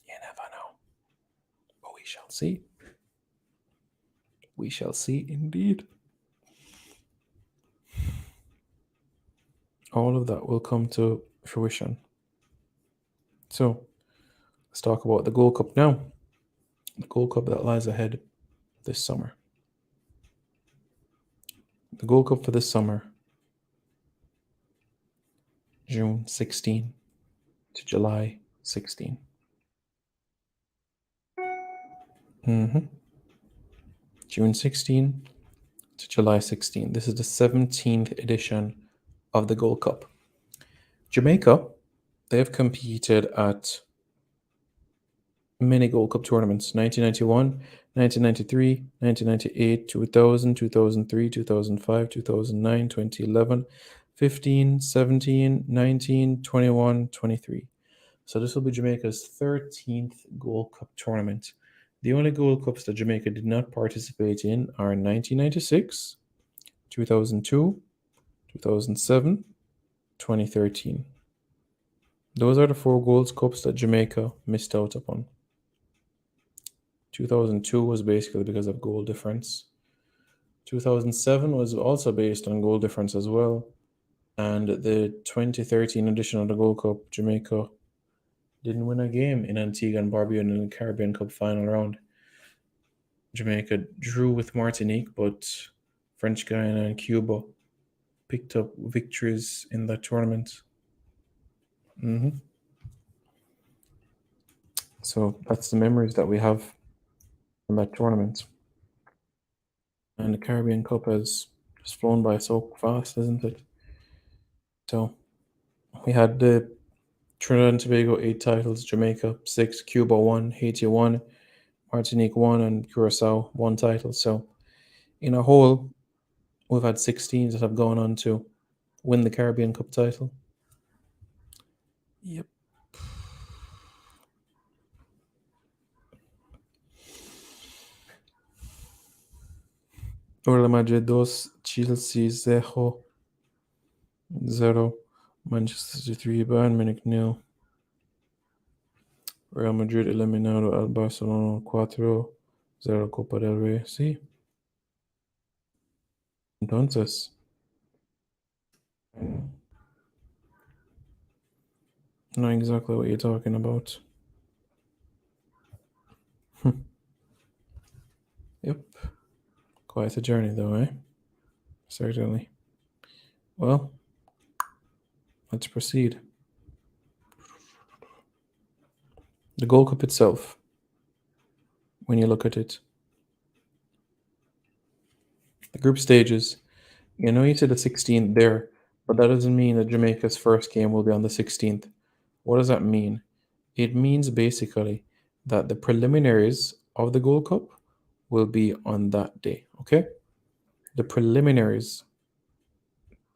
You never know. But we shall see. We shall see indeed. All of that will come to fruition. So let's talk about the Gold Cup now. The Gold Cup that lies ahead this summer. The Gold Cup for this summer, June 16 to July 16. June 16 to July 16. This is the 17th edition of the Gold Cup. Jamaica, they have competed at many Gold Cup tournaments: 1991, 1993, 1998, 2000, 2003, 2005, 2009, 2011, 15, 17, 19, 21, 23. So this will be Jamaica's 13th Gold Cup tournament. The only Gold Cups that Jamaica did not participate in are 1996, 2002, 2007, 2013. Those are the 4 Gold Cups that Jamaica missed out upon. 2002 was basically because of goal difference. 2007 was also based on goal difference as well. And the 2013 edition of the Gold Cup, Jamaica didn't win a game in Antigua and Barbuda in the Caribbean Cup final round. Jamaica drew with Martinique, but French Guiana and Cuba picked up victories in that tournament. So that's the memories that we have from that tournament. And the Caribbean Cup has just flown by so fast, isn't it? So we had the Trinidad and Tobago 8 titles, Jamaica 6, Cuba 1, Haiti 1, Martinique 1, and Curacao 1 title. So in a whole, we've had 6 teams that have gone on to win the Caribbean Cup title. Yep. Real Madrid 2, Chelsea 0, Manchester City 3, Bayern Munich 0. Real Madrid eliminado al Barcelona 4-0 Copa del Rey. Sí. Entonces, I know exactly what you're talking about. Yep. Quite a journey though, eh? Certainly. Well, let's proceed. The Gold Cup itself, when you look at it, The group stages. You know, you said the 16th there, but that doesn't mean that Jamaica's first game will be on the 16th. What does that mean? It means basically that the preliminaries of the Gold Cup will be on that day, okay? The preliminaries,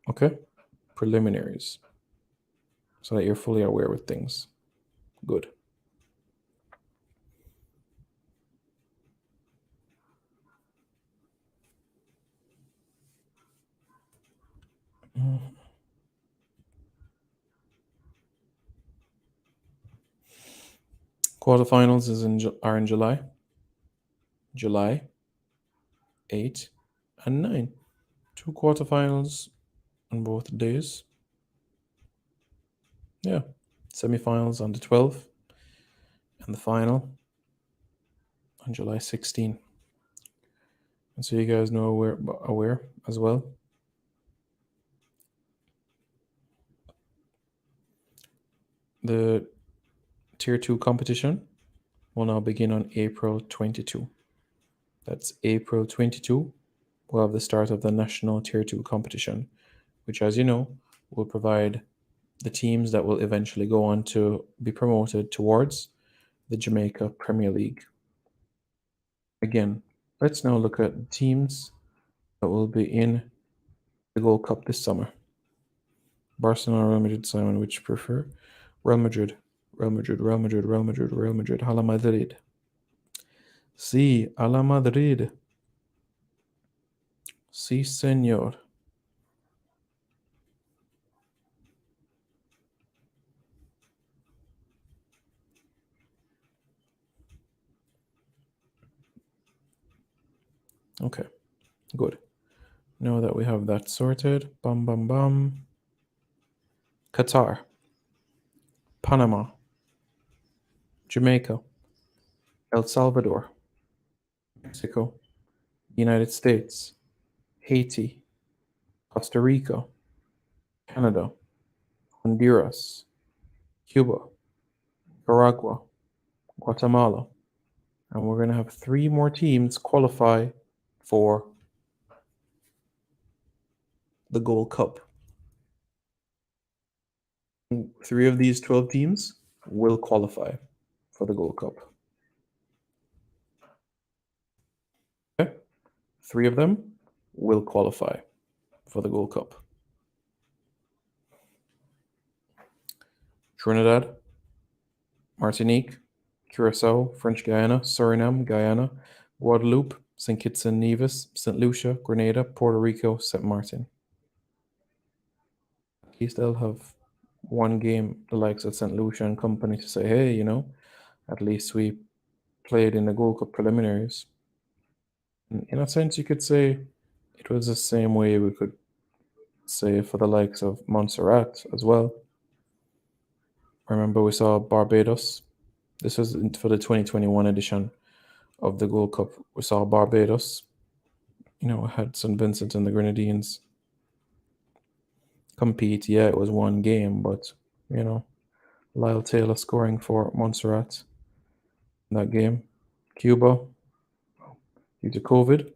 okay? Preliminaries. So that you're fully aware with things. Good. Quarterfinals are in July. July 8 and 9. 2 quarterfinals on both days. Yeah. Semifinals on the 12th and the final on July 16. And so you guys know aware as well. The Tier 2 competition will now begin on April 22. That's April 22. We'll have the start of the national Tier 2 competition, which, as you know, will provide the teams that will eventually go on to be promoted towards the Jamaica Premier League. Again, let's now look at the teams that will be in the Gold Cup this summer. Barcelona, Real Madrid, Simon, which you prefer? Real Madrid, Real Madrid, Real Madrid, Real Madrid, Real Madrid, Hala Madrid. Sí, a la Madrid. Sí, señor. Okay, good. Now that we have that sorted, bum, bum, bum. Qatar, Panama, Jamaica, El Salvador, Mexico, United States, Haiti, Costa Rica, Canada, Honduras, Cuba, Nicaragua, Guatemala. And we're going to have 3 more teams qualify for the Gold Cup. 3 of these 12 teams will qualify for the Gold Cup. Okay? 3 of them will qualify for the Gold Cup. Trinidad, Martinique, Curacao, French Guiana, Suriname, Guyana, Guadeloupe, St. Kitts and Nevis, St. Lucia, Grenada, Puerto Rico, St. Martin. At least they'll have one game, the likes of St. Lucia and company, to say, hey, you know, at least we played in the Gold Cup preliminaries. In a sense, you could say it was the same way we could say for the likes of Montserrat as well. Remember, we saw Barbados. This was for the 2021 edition of the Gold Cup. We saw Barbados, you know, had St. Vincent and the Grenadines compete. Yeah, it was one game, but, you know, Lyle Taylor scoring for Montserrat in that game. Cuba, due to COVID,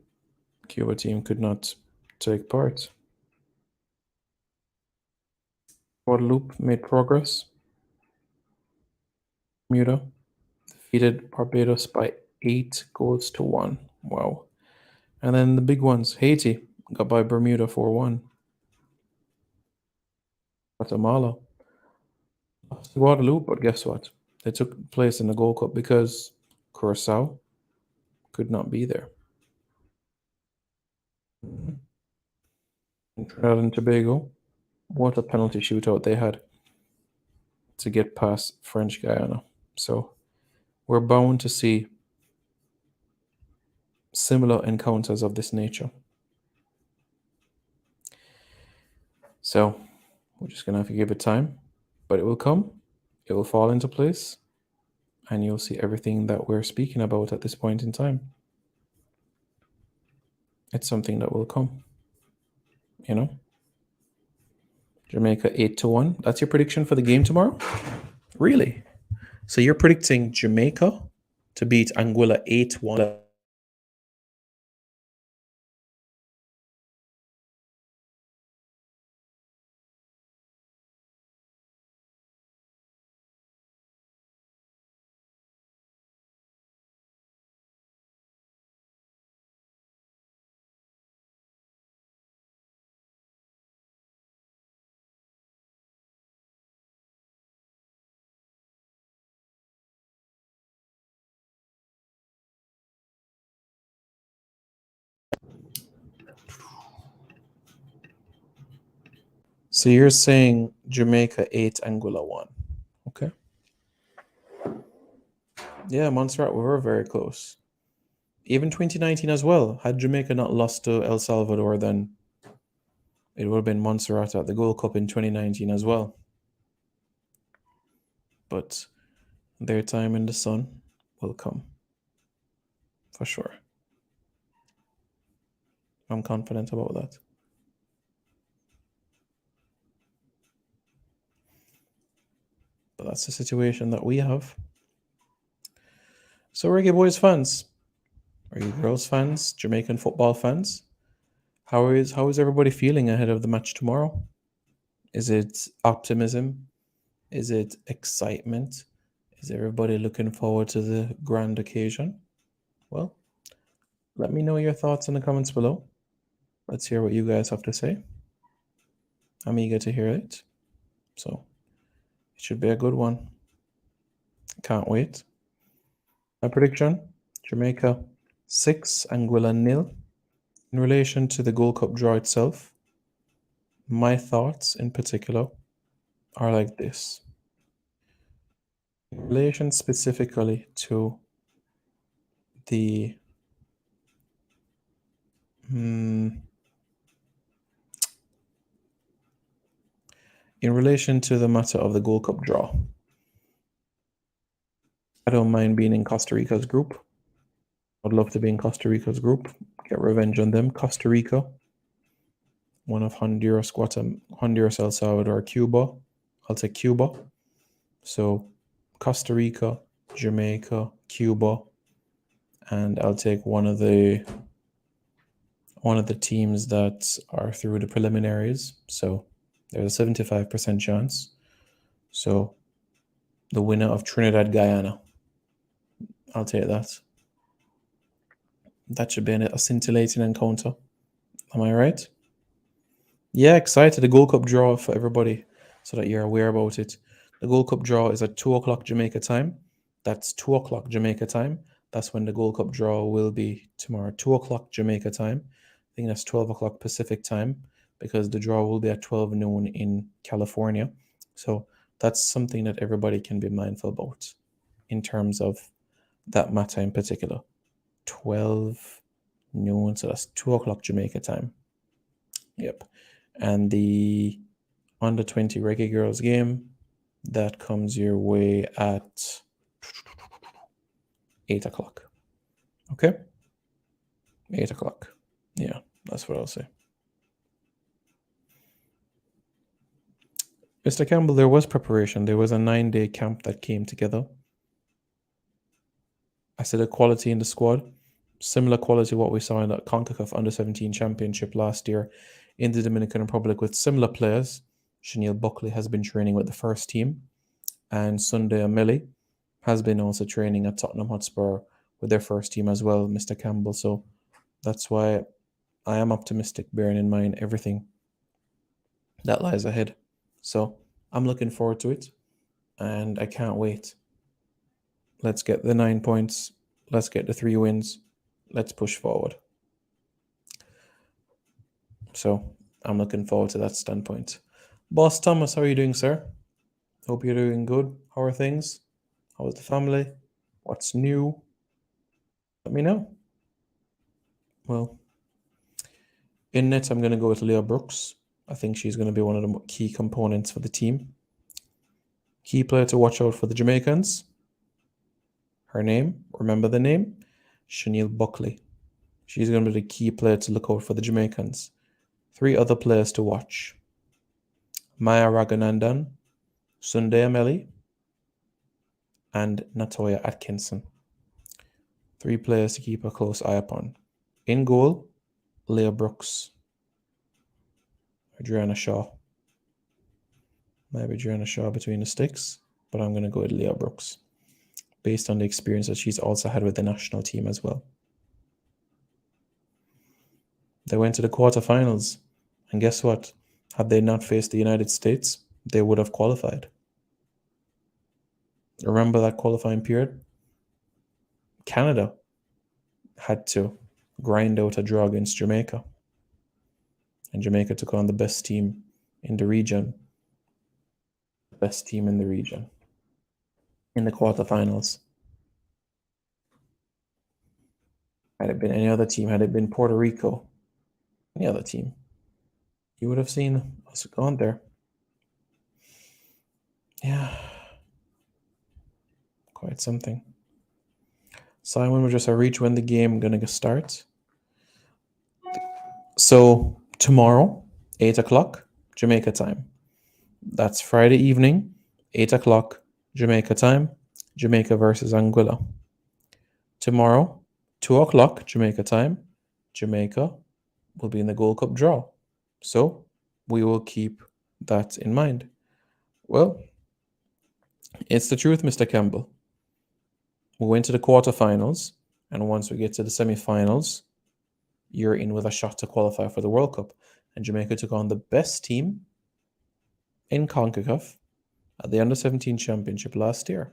Cuba team could not take part. Guadeloupe made progress. Bermuda defeated Barbados by 8-1. Wow. And then the big ones, Haiti got by Bermuda 4-1. Guatemala lost to Guadeloupe, but guess what? They took place in the Gold Cup because Curacao could not be there. In Trinidad and Tobago, what a penalty shootout they had to get past French Guiana. So we're bound to see similar encounters of this nature. So we're just going to have to give it time, but it will come, it will fall into place, and you'll see everything that we're speaking about at this point in time. It's something that will come, you know. Jamaica 8-1. That's your prediction for the game tomorrow? Really? So you're predicting Jamaica to beat Anguilla 8-1? So you're saying Jamaica 8, Anguilla 1. Okay. Yeah, Montserrat, we were very close. Even 2019 as well. Had Jamaica not lost to El Salvador, then it would have been Montserrat at the Gold Cup in 2019 as well. But their time in the sun will come. For sure. I'm confident about that. But that's the situation that we have. So Reggae Boys fans, Reggae Girls fans, Jamaican football fans, how is everybody feeling ahead of the match tomorrow? Is it optimism? Is it excitement? Is everybody looking forward to the grand occasion? Well, let me know your thoughts in the comments below. Let's hear what you guys have to say. I'm eager to hear it. So it should be a good one. Can't wait. My prediction, Jamaica 6, Anguilla 0. In relation to the Gold Cup draw itself, my thoughts in particular are like this. In relation specifically to the in relation to the matter of the Gold Cup draw, I don't mind being in Costa Rica's group. I'd love to be in Costa Rica's group, get revenge on them. Costa Rica, one of Honduras, Honduras, El Salvador, Cuba. I'll take Cuba. So Costa Rica, Jamaica, Cuba, and I'll take one of the teams that are through the preliminaries. So there's a 75% chance. So the winner of Trinidad Guyana. I'll take that. That should be a scintillating encounter. Am I right? Yeah, excited. The Gold Cup draw for everybody so that you're aware about it. The Gold Cup draw is at 2 o'clock Jamaica time. That's 2 o'clock Jamaica time. That's when the Gold Cup draw will be tomorrow. 2 o'clock Jamaica time. I think that's 12 o'clock Pacific time because the draw will be at 12 noon in California. So that's something that everybody can be mindful about in terms of that matter in particular. 12 noon, so that's 2 o'clock Jamaica time. Yep. And the under 20 Reggae Girls game, that comes your way at 8 o'clock. Okay? 8 o'clock. Yeah, that's what I'll say. Mr. Campbell, there was preparation. There was a 9-day camp that came together. I said a quality in the squad, similar quality to what we saw in the CONCACAF Under-17 Championship last year in the Dominican Republic with similar players. Chanel Buckley has been training with the first team, and Sunday Ameli has been also training at Tottenham Hotspur with their first team as well, Mr. Campbell. So that's why I am optimistic, bearing in mind everything that lies ahead. So I'm looking forward to it, and I can't wait. Let's get the 9 points. Let's get the 3 wins. Let's push forward. So I'm looking forward to that standpoint. Boss Thomas, how are you doing, sir? Hope you're doing good. How are things? How is the family? What's new? Let me know. Well, in net, I'm going to go with Leah Brooks. I think she's going to be one of the key components for the team. Key player to watch out for the Jamaicans. Her name, remember the name? Chanel Buckley. She's going to be the key player to look out for the Jamaicans. 3 other players to watch. Maya Raghunandan, Sunday Ameli, and Natoya Atkinson. 3 players to keep a close eye upon. In goal, Leah Brooks. Adriana Shaw. Maybe Adriana Shaw between the sticks, but I'm going to go with Leah Brooks, based on the experience that she's also had with the national team as well. They went to the quarterfinals, and guess what? Had they not faced the United States, they would have qualified. Remember that qualifying period? Canada had to grind out a draw against Jamaica, and Jamaica took on the best team in the region, the best team in the region, in the quarterfinals. Had it been any other team, had it been Puerto Rico, any other team, you would have seen us gone there. Yeah. Quite something. Simon will just reach when the game gonna start. So tomorrow, 8 o'clock, Jamaica time. That's Friday evening, 8 o'clock, Jamaica time. Jamaica versus Anguilla. Tomorrow, 2 o'clock, Jamaica time. Jamaica will be in the Gold Cup draw. So we will keep that in mind. Well, it's the truth, Mr. Campbell. We went to the quarterfinals, and once we get to the semifinals, you're in with a shot to qualify for the World Cup. And Jamaica took on the best team in CONCACAF at the Under-17 Championship last year.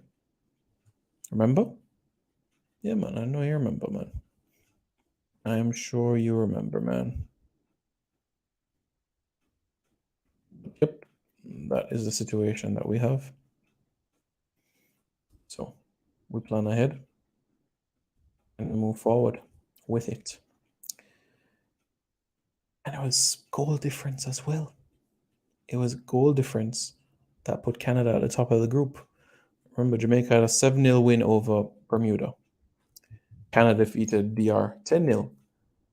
Remember? Yeah, man, I know you remember, man. I am sure you remember, man. Yep, that is the situation that we have. So we plan ahead and move forward with it. And it was goal difference as well. It was goal difference that put Canada at the top of the group. Remember, Jamaica had a 7-0 win over Bermuda. Canada defeated DR 10-0.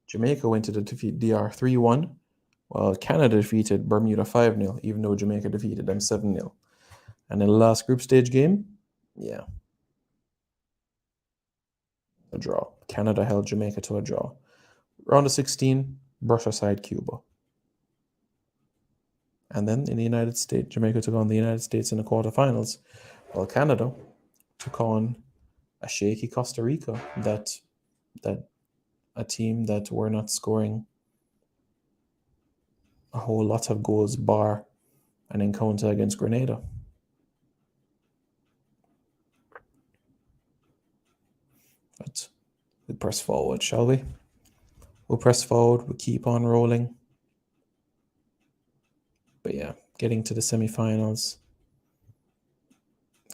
Jamaica went to defeat DR 3-1, while Canada defeated Bermuda 5-0, even though Jamaica defeated them 7-0. And in the last group stage game, yeah, a draw. Canada held Jamaica to a draw. Round of 16, brush aside Cuba. And then in the United States, Jamaica took on the United States in the quarterfinals, while Canada took on a shaky Costa Rica, that a team that were not scoring a whole lot of goals bar an encounter against Grenada. But we press forward, shall we? We'll press forward, we'll keep on rolling. But yeah, getting to the semifinals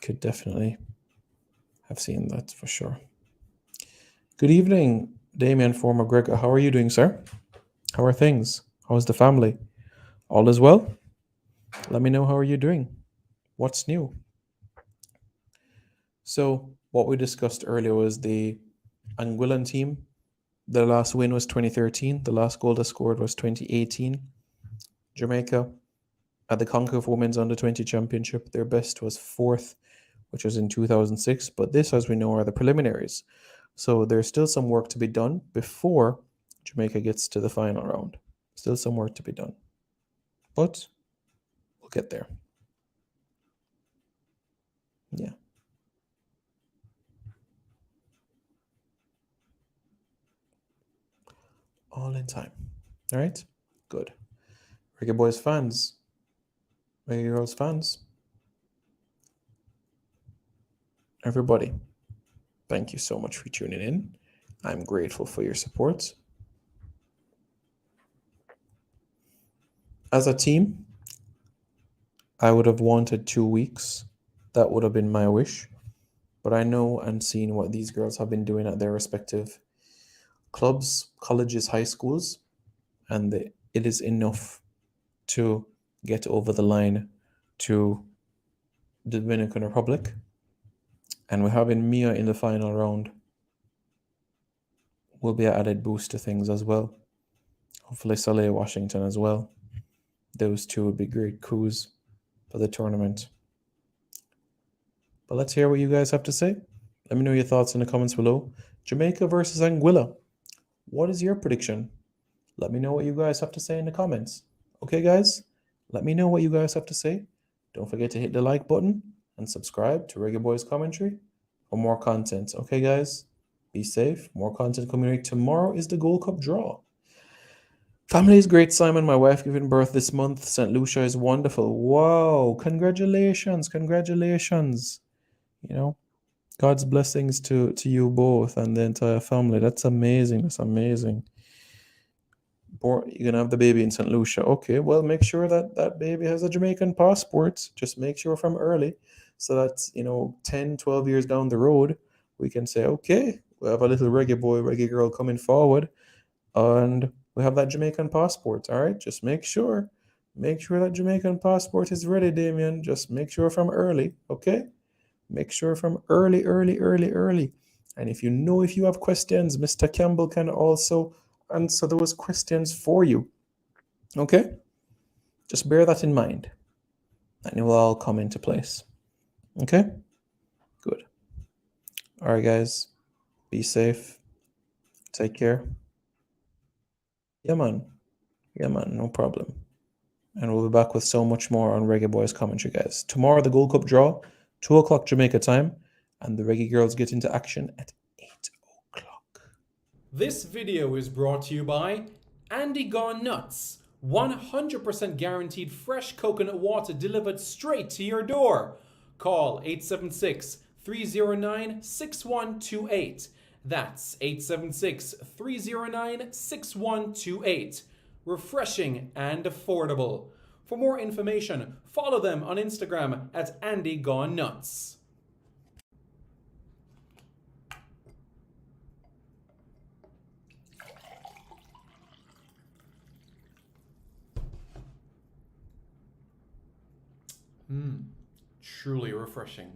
could definitely have seen that for sure. Good evening, Damien, former Gregor. How are you doing, sir? How are things? How is the family? All is well? Let me know, how are you doing? What's new? So what we discussed earlier was the Anguillan team. Their last win was 2013. The last goal they scored was 2018. Jamaica at the CONCACAF Women's Under-20 Championship, their best was 4th, which was in 2006. But this, as we know, are the preliminaries. So there's still some work to be done before Jamaica gets to the final round. Still some work to be done. But we'll get there. Yeah. All in time. All right? Good. Reggae Boys fans. Reggae Girls fans. Everybody, thank you so much for tuning in. I'm grateful for your support. As a team, I would have wanted 2 weeks. That would have been my wish. But I know and seen what these girls have been doing at their respective clubs, colleges, high schools, and it is enough to get over the line to the Dominican Republic. And we're having Mia in the final round. Will be an added boost to things as well. Hopefully Soleil Washington as well. Those two would be great coups for the tournament. But let's hear what you guys have to say. Let me know your thoughts in the comments below. Jamaica versus Anguilla. What is your prediction? Let me know what you guys have to say in the comments. Okay, guys? Let me know what you guys have to say. Don't forget to hit the like button and subscribe to Reggae Boys Commentary for more content. Okay, guys? Be safe. More content coming. Tomorrow is the Gold Cup draw. Family is great, Simon. My wife giving birth this month. St. Lucia is wonderful. Wow. Congratulations. Congratulations. You know, God's blessings to you both and the entire family. That's amazing. That's amazing. You're gonna have the baby in St. Lucia. Okay, well, make sure that that baby has a Jamaican passport. Just make sure from early, so that 10, 12 years down the road, we can say, okay, we have a little reggae boy, reggae girl coming forward, and we have that Jamaican passport. All right, just make sure that Jamaican passport is ready, Damien. Just make sure from early, okay? Make sure from early, early, early, early. And if you have questions, Mr. Campbell can also answer those questions for you. Okay? Just bear that in mind. And it will all come into place. Okay? Good. All right, guys. Be safe. Take care. Yeah, man. No problem. And we'll be back with so much more on Reggae Boys commentary, guys. Tomorrow, the Gold Cup draw, 2 o'clock Jamaica time, and the Reggae Girls get into action at 8 o'clock. This video is brought to you by Andy Gone Nuts. 100% guaranteed fresh coconut water delivered straight to your door. Call 876-309-6128. That's 876-309-6128. Refreshing and affordable. For more information, follow them on Instagram at Andy Gone Nuts. Truly refreshing.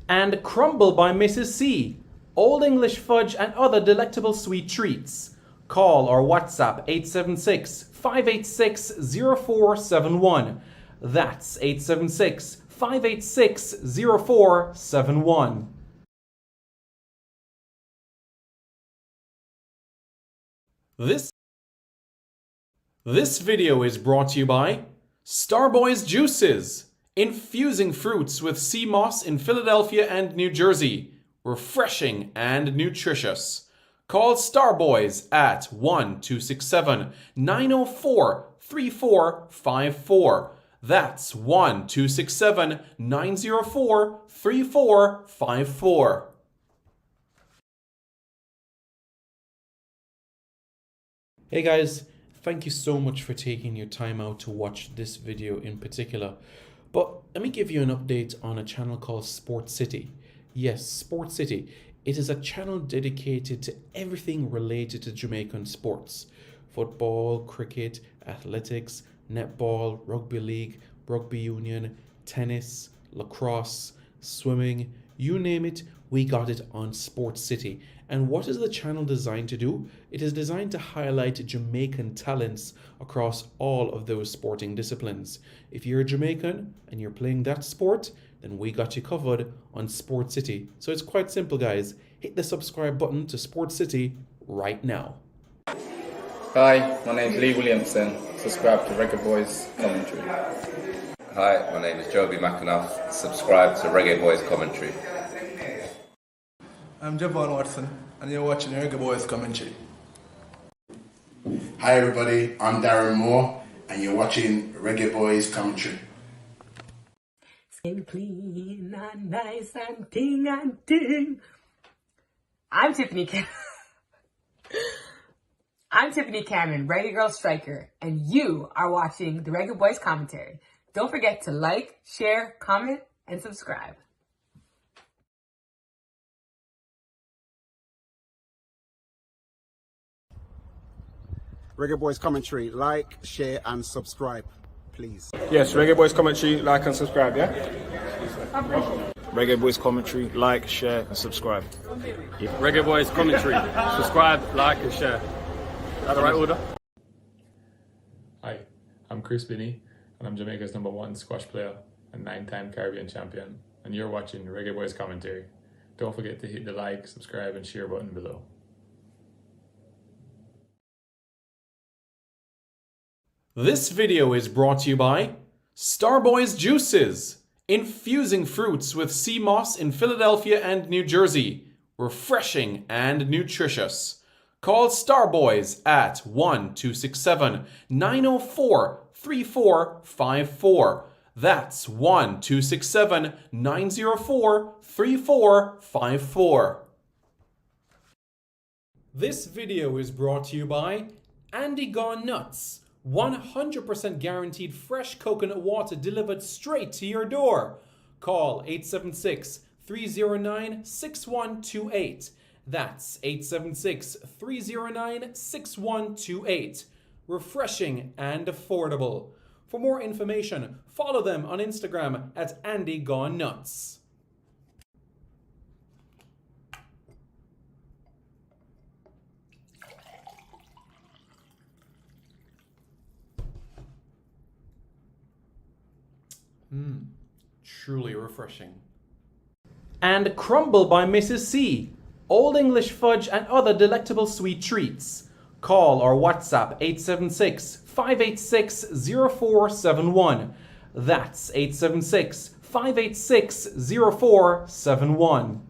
And Crumble by Mrs. C. Old English fudge and other delectable sweet treats. Call or WhatsApp 876-586-0471. That's 876-586-0471. This video is brought to you by Starboy's Juices. Infusing fruits with sea moss in Philadelphia and New Jersey. Refreshing and nutritious. Call Starboys at 1-267-904-3454. That's 1-267-904-3454. Hey guys, thank you so much for taking your time out to watch this video in particular. But let me give you an update on a channel called Sport City. Yes, Sport City. It is a channel dedicated to everything related to Jamaican sports. Football, cricket, athletics, netball, rugby league, rugby union, tennis, lacrosse, swimming, you name it, we got it on Sport City. And what is the channel designed to do? It is designed to highlight Jamaican talents across all of those sporting disciplines. If you're a Jamaican and you're playing that sport, then we got you covered on Sport City. So it's quite simple, guys. Hit the subscribe button to Sport City right now. Hi, my name's Lee Williamson. Subscribe to Reggae Boys Commentary. Hi, my name is Joby McAnuff. Subscribe to Reggae Boys Commentary. I'm Javon Watson, and you're watching Reggae Boys Commentary. Hi everybody, I'm Darren Moore, and you're watching Reggae Boys Commentary. Skin clean and nice and ting and ting. I'm Tiffany Cameron, Reggae Girl Striker, and you are watching the Reggae Boys Commentary. Don't forget to like, share, comment, and subscribe. Reggae Boys Commentary, like, share, and subscribe, please. Yes, Reggae Boys Commentary, like and subscribe, yeah? Reggae Boys Commentary, like, share, and subscribe. Yeah. Reggae Boys Commentary. Subscribe, like, and share. Is that the right order? Hi, I'm Chris Binney, and I'm Jamaica's #1 squash player and 9-time Caribbean champion. And you're watching Reggae Boys Commentary. Don't forget to hit the like, subscribe, and share button below. This video is brought to you by Starboy's Juices. Infusing fruits with sea moss in Philadelphia and New Jersey. Refreshing and nutritious. Call Starboys at 1-267-904-3454. That's 1-267-904-3454. This video is brought to you by Andy Gone Nuts. 100% guaranteed fresh coconut water delivered straight to your door. Call 876-309-6128. That's 876-309-6128. Refreshing and affordable. For more information, follow them on Instagram at Andy Gone Nuts. Truly refreshing. And Crumble by Mrs. C. Old English fudge and other delectable sweet treats. Call or WhatsApp 876-586-0471. That's 876-586-0471.